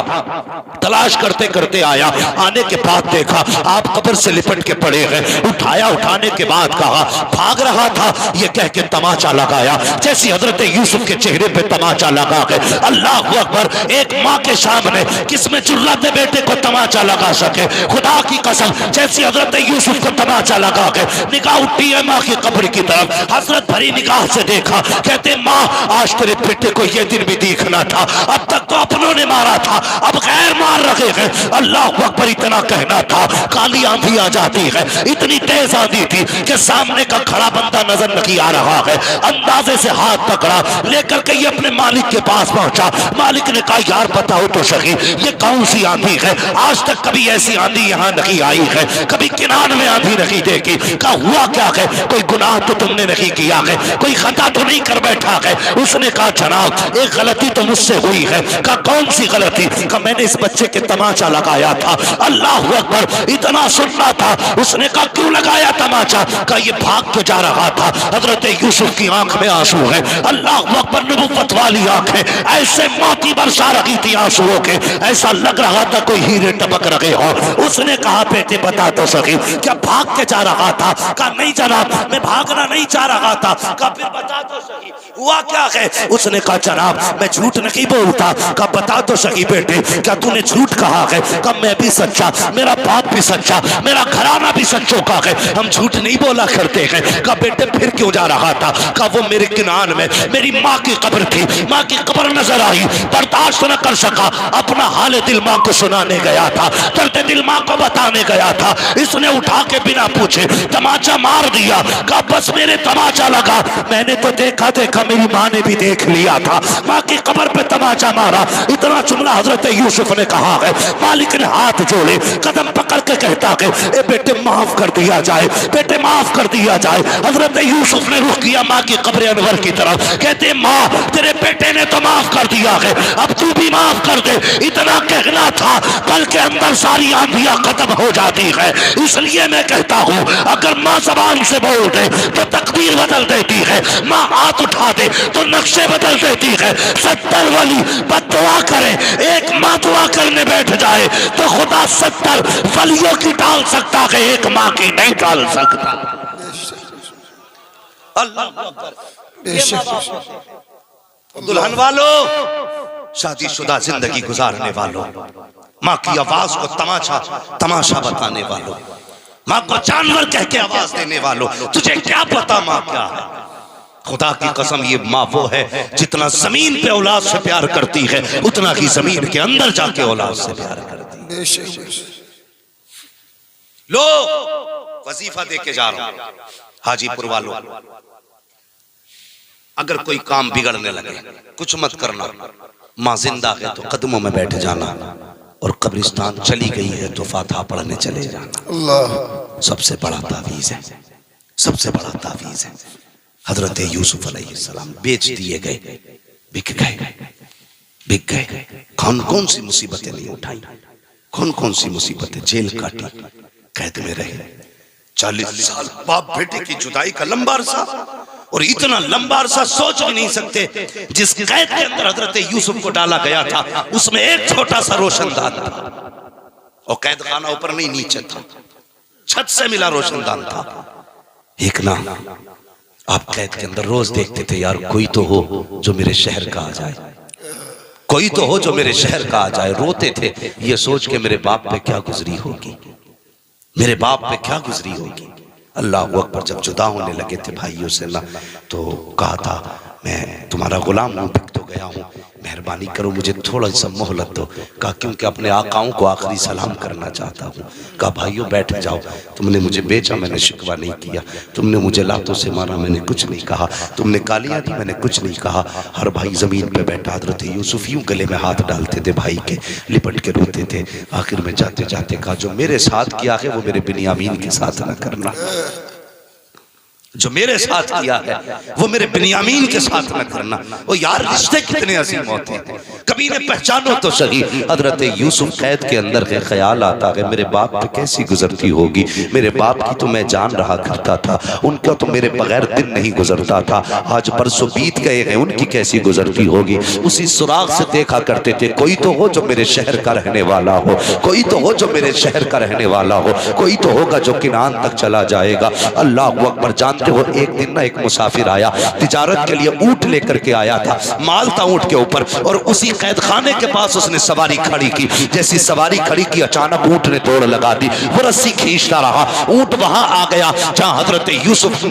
तलाश करते करते आया, आने के बाद देखा आप कब्र से लिपट के पड़े हैं। उठाया, उठाने के बाद कहा भाग रहा था, ये कह के तमाचा लगाया। जैसी हजरत यूसुफ के चेहरे पे तमाचा लगा है। अल्लाह अकबर। एक माँ के सामने किसमें जुर्रत बेटे को तमाचा लगा सके? खुदा की कसम, जैसी हजरत यूसुफ को तमाचा लगा के निगाह उठी है माँ की कब्र की तरफ। हजरत भरी निगाह से देखा, कहते माँ आज तेरे बेटे को ये दिन भी देखना था, अब तक तो अपनों ने मारा था, अब गैर मार रहे हैं। अल्लाह अकबर। इतना कहना था, काली आंधी आ जाती है, इतनी तेज आंधी थी कि सामने का खड़ा बंदा नजर नहीं आ रहा है। अंदाजे से हाथ पकड़ा, लेकर के ये अपने मालिक के पास पहुंचा। मालिक ने कहा यार बताओ तो सही, ये कौन सी आंधी है? आज तक कभी ऐसी आंधी यहाँ नहीं आई है, कभी किनान में आंधी नहीं देखी। कहा हुआ क्या है? कोई गुनाह तो तुमने नहीं किया है, कोई खता तो नहीं कर बैठा है? उसने कहा जनाब एक गलती तो मुझसे हुई है। कहा कौन सी गलती? कहा मैंने इस बच्चे के तमाचा लगाया था। अल्लाह अकबर। इतना सुनना था। उसने कहा क्यों लगाया तमाचा? कहा ये भाग के जा रहा था। हजरत यूसुफ की आंख में आंसू है। अल्लाह अकबर। नबुव्वत वाली आंखें ऐसे मोती बरसा रही थी आंसुओं के, ऐसा लग रहा था कोई हीरे टपक रहे हो। उसने कहा बेटे बता तो सही, क्या भाग के जा रहा था? कहा नहीं जनाब मैं भागना नहीं चाह रहा था। कहा फिर बता तो सही हुआ क्या है? उसने कहा जनाब मैं झूठ नहीं बोलता। कहा बता तो सही बेटे, क्या तूने झूठ कहा है? कहा मैं भी सच्चा, मेरा बाप भी सच्चा, मेरा घराना भी सच्चों का है, हम झूठ नहीं बोला करते हैं। कहा बेटे फिर क्यों जा रहा था? कहा वो मेरे किनान में मेरी माँ की कब्र थी, माँ की कब्र नजर आई, बर्दाश्त न कर सका, अपना हाल दिल माँ को सुनाने गया था, दर्द दिल माँ को बताने गया था। इसने उठा के बिना पूछे तमाचा मार दिया। कहा बस मेरे तमाचा लगा, मैंने तो देखा मेरी माँ ने भी देख लिया था, माँ की कब्र पे तमाचा मारा। इतना जुमला हजरत यूसुफ ने कहा है। मालिक ने हाथ जोड़े, कदम पकड़ के कहता है ए बेटे माफ कर दिया जाए, बेटे माफ कर दिया जाए। हजरत यूसुफ ने रुख किया माँ की कब्र अनवर की तरफ, कहते माँ तेरे बेटे ने तो माफ कर दिया है, अब तू भी माफ कर दे। इतना कहना था, कल के अंदर सारी आंधियां खत्म हो जाती है। इसलिए मैं कहता हूँ अगर माँ जबान से बोल दे तो तकदीर बदल देती है, माँ हाथ उठा दे तो नक्शे बदल देती है। 70 वली बददुआ करे, एक माँ दुआ करने बैठ जाए तो खुदा 70 वलियों की डाल सकता है, एक माँ की नहीं डाल सकता। अल्लाह दुल्हन वालों, शादीशुदा जिंदगी गुजारने वालों, माँ की आवाज को तमाशा बताने वालों, माँ को जानवर कह के आवाज देने वालों, तुझे क्या पता माँ क्या है? खुदा की कसम ये माँ वो है जितना जमीन पे औलाद से प्यार करती है उतना ही जमीन के अंदर जाके औलाद से प्यार करती है। लो वजीफा दे के जा रहा हूं हाजीपुर वालों, अगर कोई काम बिगड़ने लगे कुछ मत करना, माँ जिंदा है तो कदमों में बैठ जाना, और कब्रिस्तान चली गई है तो फातिहा पढ़ने चले जाना। अल्लाह सबसे बड़ा तावीज है, सबसे बड़ा तावीज है। हजरत यूसुफ अलैहिस्सलाम बेच दिए गए, बिक गए। कौन कौन सी मुसीबतें नहीं उठाई, कौन कौन सी मुसीबतें, जेल काटी, कैद में रहे 40 साल, बाप बेटे की जुदाई का लंबा अरसा, और इतना लंबा अरसा सोच भी नहीं सकते। जिस कैद के अंदर हजरत यूसुफ को डाला गया था उसमें एक छोटा सा रोशनदान था, और कैद खाना ऊपर नहीं नीचे था, छत से मिला रोशनदान था। एक ना आप कैद के अंदर रोज देखते थे यार कोई तो हो जो मेरे शहर का आ जाए, कोई तो हो जो मेरे शहर का आ जाए। रोते थे ये सोच के मेरे बाप पे क्या गुजरी होगी, मेरे बाप पे क्या गुजरी होगी। अल्लाह अकबर। जब जुदा होने लगे थे भाइयों से ना, तो कहा था मैं तुम्हारा गुलाम हूँ, बिक तो गया हूँ, मेहरबानी करो मुझे थोड़ा सा मोहलत दो। कहा क्योंकि अपने आकाओं को आखिरी सलाम करना चाहता हूँ। कहा भाइयों बैठ जाओ, तुमने मुझे बेचा मैंने शिकवा नहीं किया, तुमने मुझे लातों से मारा मैंने कुछ नहीं कहा, तुमने गालियाँ दी मैंने कुछ नहीं कहा। हर भाई जमीन पे बैठा, हजरत यूसुफ यूं गले में हाथ डालते थे भाई के, लिपट के रोते थे। आखिर में जाते जाते कहा जो मेरे साथ किया है वो मेरे बिन्यामीन के साथ ना करना, जो मेरे साथ किया है वो मेरे बिन्यामीन के साथ न करना। वो यार रिश्ते कितने अजीम होते हैं, कभी ने पहचानो तो सही। हजरत यूसुफ कैद के अंदर के ख्याल आता है मेरे बाप पे कैसी गुजरती होगी, मेरे बाप की तो मैं जान रहा करता था, उनका तो मेरे बगैर दिन नहीं गुजरता था, आज परसों बीत गए हैं उनकी कैसी गुजरती होगी। उसी सुराग से देखा करते थे कोई तो हो जो मेरे शहर का रहने वाला हो, कोई तो हो जो मेरे शहर का रहने वाला हो, कोई तो होगा जो किनान तक चला जाएगा। अल्लाह अकबर। जानते हो एक दिन ना एक मुसाफिर आया, तिजारत के लिए ऊंट लेकर के आया था, माल था ऊंट के ऊपर, और उसी कैद खाने के पास उसने सवारी खड़ी की। जैसी सवारी खड़ी की अचानक ऊंट ने दौड़ लगा दी, वो रस्सी खींचता रहा, ऊंट वहां आ गया जहां हजरत यूसुफ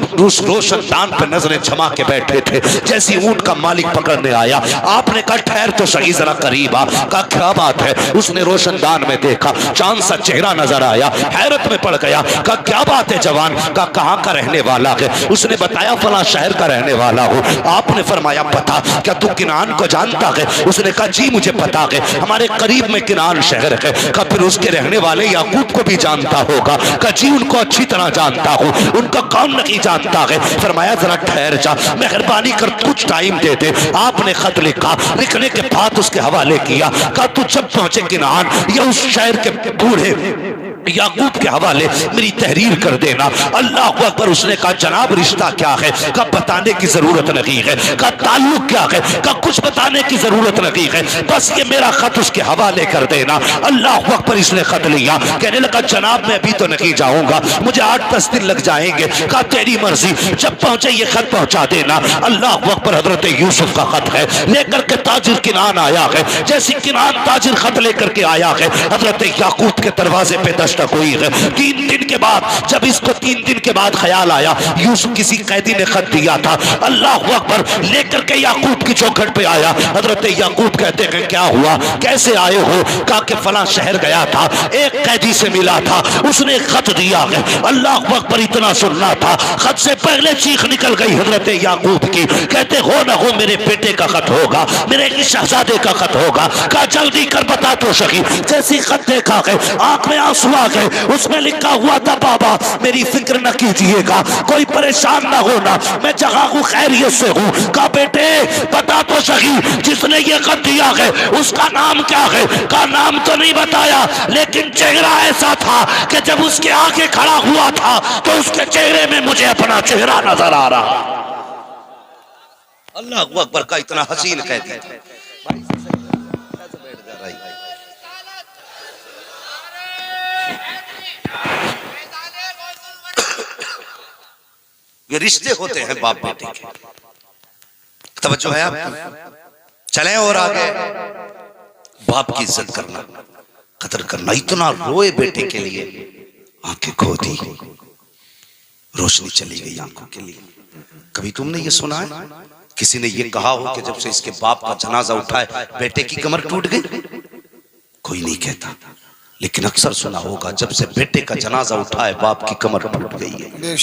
रोशनदान पे नजरें जमा के बैठे थे। जैसी ऊंट का मालिक पकड़ने आया, आपने कहा ठहर तो सही जरा करीब आ। कहा क्या बात है? उसने रोशनदान में देखा, चांद सा चेहरा नजर आया, हैरत में पड़ गया। कहा क्या बात है जवान? कहा कहां का रहने वाला है? उसने बताया फला शहर का रहने वाला हो। आपने फरमाया पता, क्या तू किनान को जानता है? उसने कहा जी मुझे पता है, हमारे करीब में किनान शहर है। कहा फिर उसके रहने वाले याकूब को भी जानता होगा? कहा जी उनको अच्छी तरह जानता हूँ। उनका कौन नहीं जानता है? फरमाया जरा ठहर जा, मेहरबानी कर कुछ टाइम दे दे। आपने खत लिखा, लिखने के बाद उसके हवाले किया। कहा तू जब पहुंचे किनान या उस शहर के बूढ़े याकूब के हवाले मेरी तहरीर कर देना। अल्लाह अकबर। उसने कहा जनाब रिश्ता क्या है? कब बताने की जरूरत नहीं है। का ताल्लुक क्या है? का कुछ बताने की जरूरत नहीं है, बस ये मेरा खत उसके हवाले कर देना। अल्लाह अकबर। इसने खत लिया, कहने लगा जनाब मैं अभी तो नहीं जाऊंगा, मुझे 8-10 दिन लग जाएंगे। कहा तेरी मर्जी, जब पहुंचे ये खत पहुंचा देना। अल्लाह अकबर। हजरत यूसुफ का खत है, लेकर के ताजिर किनान आया है। जैसी किनान ताजिर खत लेकर के आया है, हजरत याकूब के दरवाजे पे दस्तक हुई है। 3 दिन के बाद, जब इसको 3 दिन के बाद ख्याल आया यूसुफ किसी कैदी ने खत दिया था, अल्लाह अकबर, लेकर के याकूब की चौखट पे आया। हजरत याकूब कहते हैं क्या हुआ, कैसे आए हो? कहा कि फला शहर गया था, एक कैदी से मिला था, उसने खत दिया है। अल्लाह अकबर। इतना सुनना था, खत से पहले चीख निकल गई हजरत याकूब की। कहते हो ना हो मेरे बेटे का खत होगा, मेरे शहजादे का खत होगा। कहा जल्दी कर बता तो सही। जैसी खत देखा है आंख में आंसू आ गए, उसमें लिखा हुआ था बाबा मेरी फिक्र न कीजिएगा, कोई परेशान ना होना, मैं जगह हूँ खैरियत से हूँ। कहा बेटे बता तो सही, जिसने ये खत दिया है उसका नाम क्या है? का नाम तो नहीं बताया, लेकिन चेहरा ऐसा था कि जब उसके आगे खड़ा हुआ था तो उसके चेहरे में मुझे अपना चेहरा नजर आ रहा। अल्लाह अकबर। का इतना हसीन कहती थी। ये रिश्ते होते हैं बाप बेटे के। तवज्जो है आप? चलें और आगे। बाप की इज्जत करना, कदर करना। इतना रोए बेटे के लिए, आंखें खो दी, रोशनी चली गई आंखों के लिए। कभी तुमने ये सुना है किसी ने ये कहा हो कि जब से इसके बाप का जनाजा उठाए बेटे की कमर टूट गई? कोई नहीं कहता, लेकिन अक्सर सुना होगा जब से बेटे का जनाजा उठाए बाप की कमर टूट गई है।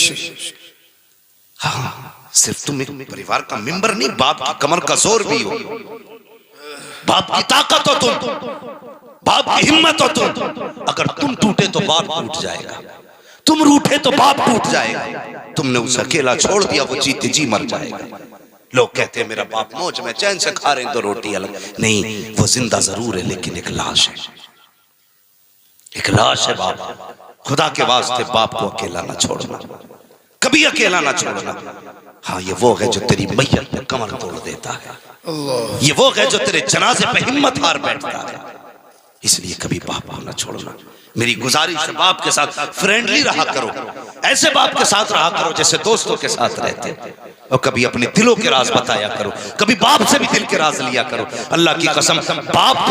हाँ, सिर्फ तुम एक परिवार का मेंबर नहीं, बाप की कमर का जोर भी हो, बाप की ताकत हो तुम, बाप की हिम्मत हो तुम। अगर तुम टूटे तो बाप टूट जाएगा, तुम रूठे तो बाप टूट जाएगा। तुमने उसे अकेला छोड़ दिया, वो जीते जी मर जाएगा। लोग कहते हैं मेरा बाप मौज में चैन से खा रहे हैं तो रोटी अलग। नहीं, वो जिंदा जरूर है लेकिन एक लाश है, एक लाश है बाप। खुदा के वास्ते बाप को अकेला ना छोड़ना, कभी अकेला ना छोड़ना। हाँ, ये वो है जो तेरी मैयत पे कमर तोड़ देता है, ये वो है जो तेरे जनाजे पे हिम्मत हार बैठता है। इसलिए कभी बाप को ना छोड़ना। मेरी गुजारिश है, बाप के साथ फ्रेंडली रहा करो, ऐसे बाप के साथ रहा करो जैसे दोस्तों के साथ रहते, और कभी अपने दिलों के राज बताया करो, कभी बाप से भी दिल के राज लिया करो। अल्लाह की कसम, बाप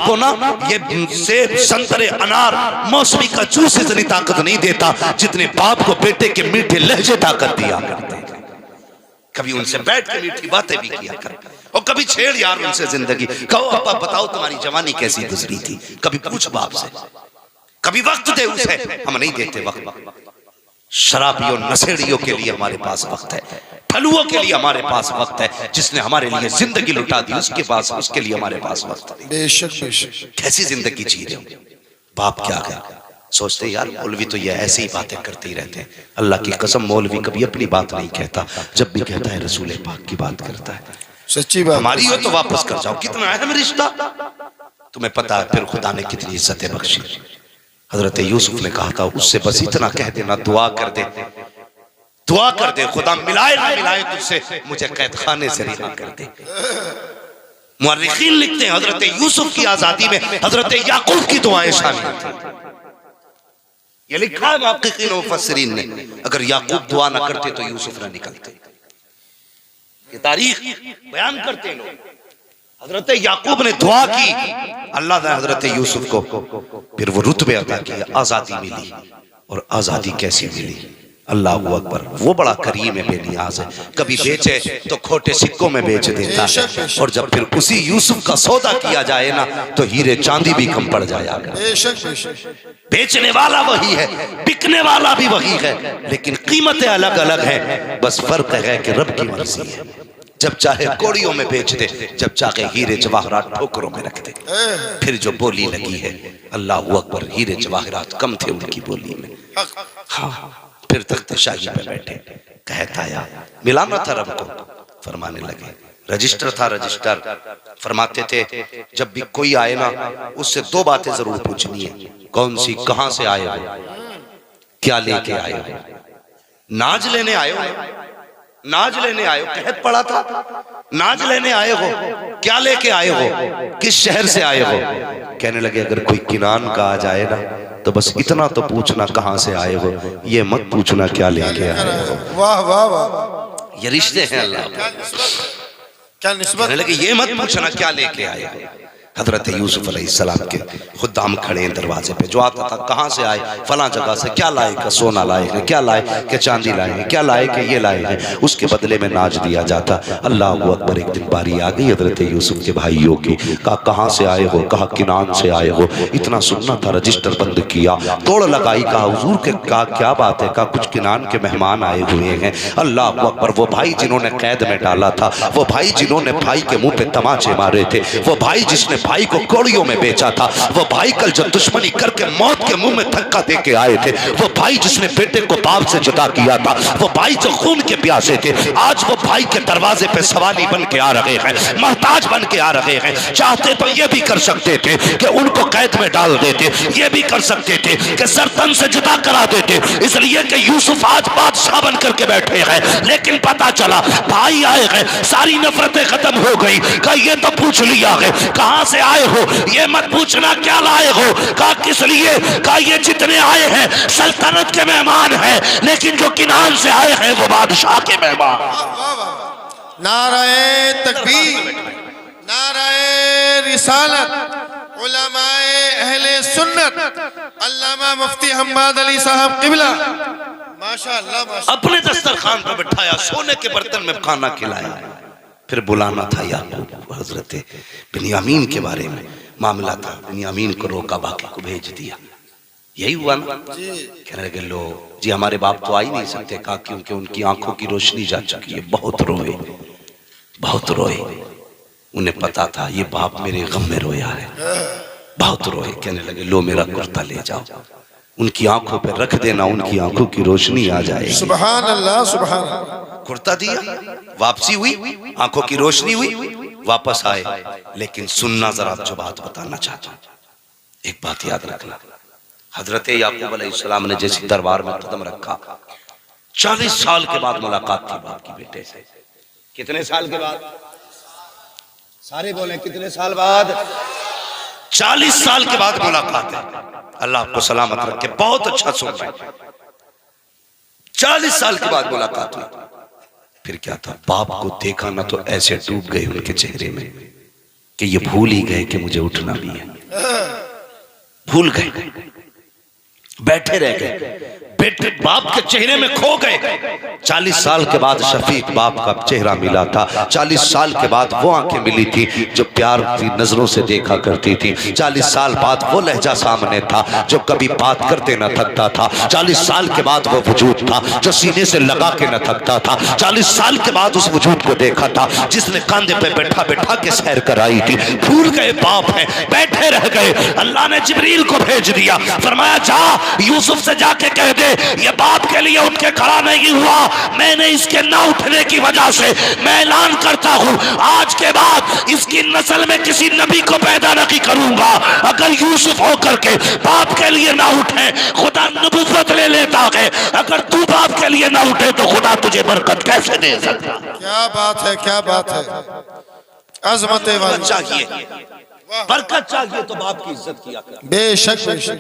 को ना ये सेब, संतरे, अनार, मौसमी का जूस इतनी ताकत नहीं देता जितने बाप को बेटे के मीठे लहजे ताकत दिया करते। कभी उनसे बैठ के मीठी बातें भी किया कर, और कभी छेड़ यार उनसे जिंदगी, कहो अब्बा बताओ तुम्हारी जवानी कैसी गुजरी थी, कभी पूछ बाप से, कभी वक्त दे उसे। हम नहीं देते वक्त। शराबियों, नशेड़ियों के लिए हमारे पास वक्त है, ठलुओं के लिए हमारे पास वक्त है, जिसने हमारे लिए जिंदगी लुटा दी उसके लिए हमारे पास वक्त है। बेशक बेशक। कैसी जिंदगी जी रहे हो, बाप क्या है सोचते यार, मौलवी तो ये ऐसी ही बातें करते ही रहते हैं। अल्लाह की कसम, मौलवी कभी अपनी बात नहीं कहता, जब भी कहता है रसूल पाक की बात करता है। सच्ची बात। हमारी हो तो वापस कर जाओ, कितना अहम रिश्ता, तुम्हें पता है फिर खुदा ने कितनी इज्जतें बख्शी। हजरत यूसुफ ने कहा था उससे बस इतना कह देना, दुआ कर दे, दुआ कर दे, खुदा मिलाए ना मिलाए तुझसे, मुझे कैद खाने से रिहा कर दे। मुअर्रिखीन लिखते हैं हजरत यूसुफ की आजादी में हजरत याकूब की दुआएं शामिल थी। ये लिखा है मुहक्किकीन और मुफस्सिरीन ने, अगर याकूब दुआ ना करते तो यूसुफ ना निकलते। ये तारीख बयान करते हैं लोग। हजरत याकूब ने दुआ की, अल्लाह ने हजरत यूसुफ को फिर वो रुतबे अता किया, आजादी मिली। और आजादी कैसी मिली, अल्लाह अकबर, वो बड़ा करीम है, बेनियाज है। कभी बेचे तो खोटे सिक्कों में बेच देता है, और जब फिर उसी यूसुफ का सौदा किया जाए ना तो हीरे चांदी भी कम पड़ जाया। बेचने वाला वही है, बिकने वाला भी वही है, लेकिन कीमतें अलग अलग हैं। बस फर्क है कि रब की मर्जी है, जब चाहे कोड़ियों में बेच दे, जब चाहे हीरे जवाहरात ठोकरों में रख दे। फिर जो बोली लगी है, अल्लाह अकबर, हीरे जवाहरात कम थे उनकी बोली में। हाँ, फिर तख्त शाही पे बैठे, कहता आया, मिलाना था रब को, फरमाने लगे। रजिस्टर था, रजिस्टर फरमाते थे जब भी कोई आए ना उससे दो बातें जरूर पूछनी है। कौन सी? कहां से आए हो, क्या लेके आए हो। नाज लेने आए हो, नाज लेने आए हो, कहत पड़ा था, नाज लेने आए हो, क्या लेके आए हो, किस शहर से आए हो। कहने लगे अगर कोई किनान का आ जाए ना तो बस इतना तो पूछना कहां से आए हो, ये मत पूछना क्या लेके आए हो। वाह वाह वाह, ये रिश्ते हैं अल्लाह। क्या निस्बत। कहने लगे ये मत पूछना क्या लेके आए हो। हजरत यूसुफ अलैहिस्सलाम के खुद्दाम खड़े हैं दरवाजे पे, जो आता था कहाँ से आए, फला जगह से, क्या लाए का सोना लाए हैं, क्या लाए के चांदी लाए हैं, क्या लाए के ये लाए हैं, उसके बदले में नाज दिया जाता। अल्लाह अकबर, एक दिन बारी आ गई हजरत यूसुफ के भाइयों की, कहा कहाँ से आए हो, कहा किनान से आए हो। इतना सुनना था, रजिस्टर बंद किया, तोड़ लगाई, कहा हुजूर के, कहा क्या बात है, कहा कुछ किनान के मेहमान आए हुए हैं। अल्लाह अकबर, वो भाई जिन्होंने कैद में डाला था, वो भाई जिन्होंने भाई के मुंह पे तमाचे मारे थे, वो भाई जिसने भाई को कौड़ियों में बेचा था, वो भाई कल जो दुश्मनी करके मौत के मुंह में धक्का दे के आए थे, वो भाई जिसने बेटे को बाप से जुदा किया था, वो भाई जो खून के प्यासे थे, आज वो भाई के दरवाजे पे सवाली बन के आ रहे हैं, मोहताज बन के आ रहे हैं। चाहते तो ये भी कर सकते थे कि उनको कैद में डाल देते, ये भी कर सकते थे कि सरतन से जुदा करा देते, इसलिए कि यूसुफ आज बादशाह बन करके बैठे हैं। लेकिन पता चला भाई आए हैं, सारी नफरतें खत्म हो गई। कहा ये तो पूछ लिया है कहां से आए हो, ये मत पूछना क्या लाए हो। कहा किस लिए, कहा ये जितने आए हैं सल्तनत के मेहमान हैं, लेकिन जो किनान से आए हैं वो बादशाह के मेहमान। नाराए तकबीर, नाराए रिसालत, उलमाए अहले सुन्नत, अल्लामा मुफ्ती हम्माद अली साहब किबला, माशाअल्लाह माशाअल्लाह। अपने दस्तरखान पर बिठाया, सोने के बर्तन में खाना खिलाया। फिर बुलाना था याकूब, हजरत बिन्यामीन के बारे में मामला था, बिन्यामीन को रोका, बाकी को भेज दिया। यही हुआ ना। कहने लगे लो जी हमारे बाप तो आ ही नहीं सकते, कहा क्योंकि उनकी आंखों की रोशनी जा चुकी है। बहुत रोए, बहुत रोए, उन्हें पता था ये बाप मेरे गम में रोया है, बहुत रोए। कहने लगे लो मेरा कुर्ता ले जाओ, उनकी आंखों पर रख देना, उनकी आंखों की रोशनी आ जाएगी। सुभान अल्लाह, सुभान अल्लाह। कुर्ता दिया, वापसी हुई, आंखों की रोशनी हुई, वापस आए। लेकिन सुनना जरा, जो बात बताना चाहता हूं, एक बात याद रखना। हजरत याकूब अलैहिस्सलाम ने जैसे दरबार में कदम रखा, 40 साल के बाद मुलाकात थी बाप की बेटे से। कितने साल के बाद? सारे बोले कितने साल बाद? 40 साल के बाद मुलाकात है। अल्लाह आपको सलामत रखे, बहुत अच्छा सुन रहे हैं। 40 साल के बाद मुलाकात हुई। फिर क्या था, बाप को देखा ना तो ऐसे डूब गए उनके चेहरे में कि ये भूल ही गए कि मुझे उठना भी है। भूल गए, बैठे रह गए, बेटे बाप के चेहरे में खो गए। 40 साल के बाद शफीक बाप का चेहरा मिला था। 40 साल के बाद वो आंखें मिली थी जो प्यार की नजरों से देखा करती थी। 40 साल बाद वो लहजा सामने था जो कभी बात करते न थकता था। 40 साल के बाद वो वजूद था जो सीने से लगा के न थकता था। 40 साल के बाद उस वजूद को देखा था जिसने कंधे पे बैठा बैठा के सैर कराई थी। भूल गए बाप है, बैठे रह गए। अल्लाह ने जिब्रील को भेज दिया, फरमाया जा यूसुफ से जाके कह दे ये बाप के लिए उठ के खड़ा नहीं हुआ, मैंने इसके न उठने की वजह से मैं ऐलान करता हूं आज के बाद इसकी नस्ल में किसी नबी को पैदा नहीं करूंगा। अगर यूसुफ होकर के बाप के लिए ना उठे खुदा नबूवत ले लेता है, अगर तू बाप के लिए ना उठे तो खुदा तुझे बरकत कैसे दे सकता। क्या बात है, क्या बात है। अजमत चाहिए, बरकत चाहिए तो बाप की इज्जत किया कर। बेशक बेशक।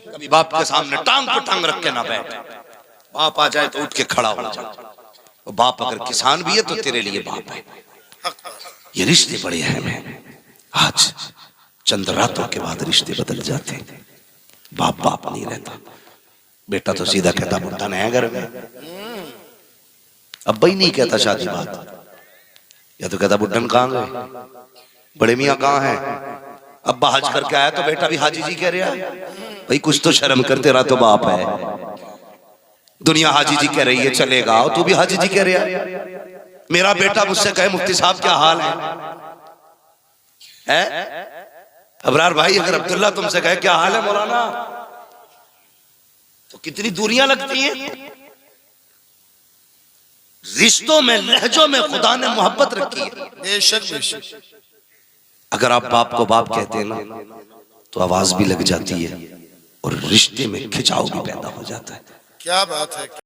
कभी बाप के सामने टांग को टांग रख के ना बैठ। बाप आ जाए तो उठ के खड़ा हो जा। और बाप अगर किसान भी है तो तेरे लिए बाप है। ये रिश्ते बड़े अहम हैं। आज चंद रातों के बाद रिश्ते बदल जाते, बाप बाप नहीं रहता। बेटा तो सीधा कहता बुढ़ा नहीं है घर में, अब भाई नहीं कहता शादी बात, या तो कहता बुढ़न कहाँ गए, बड़े मियाँ कहाँ हैं। अब्बा हज करके आया तो बेटा भी हाजी जी कह रहा है, भाई कुछ तो शर्म कर, तेरा तो बाप है। दुनिया हाजी जी कह रही है चलेगा, तू भी हाजी जी कह रहा है। मेरा बेटा मुझसे कहे मुफ्ती साहब क्या हाल है? अबरार भाई अगर अब्दुल्ला तुमसे कहे क्या हाल है मौलाना, तो कितनी दूरियां लगती हैं। रिश्तों में लहजों में खुदा ने मोहब्बत रखी है। बेशक बेशक। अगर आप बाप को बाप कहते हैं ना तो आवाज भी लग जाती है और रिश्ते में खिंचाव भी पैदा हो जाता है। क्या बात है।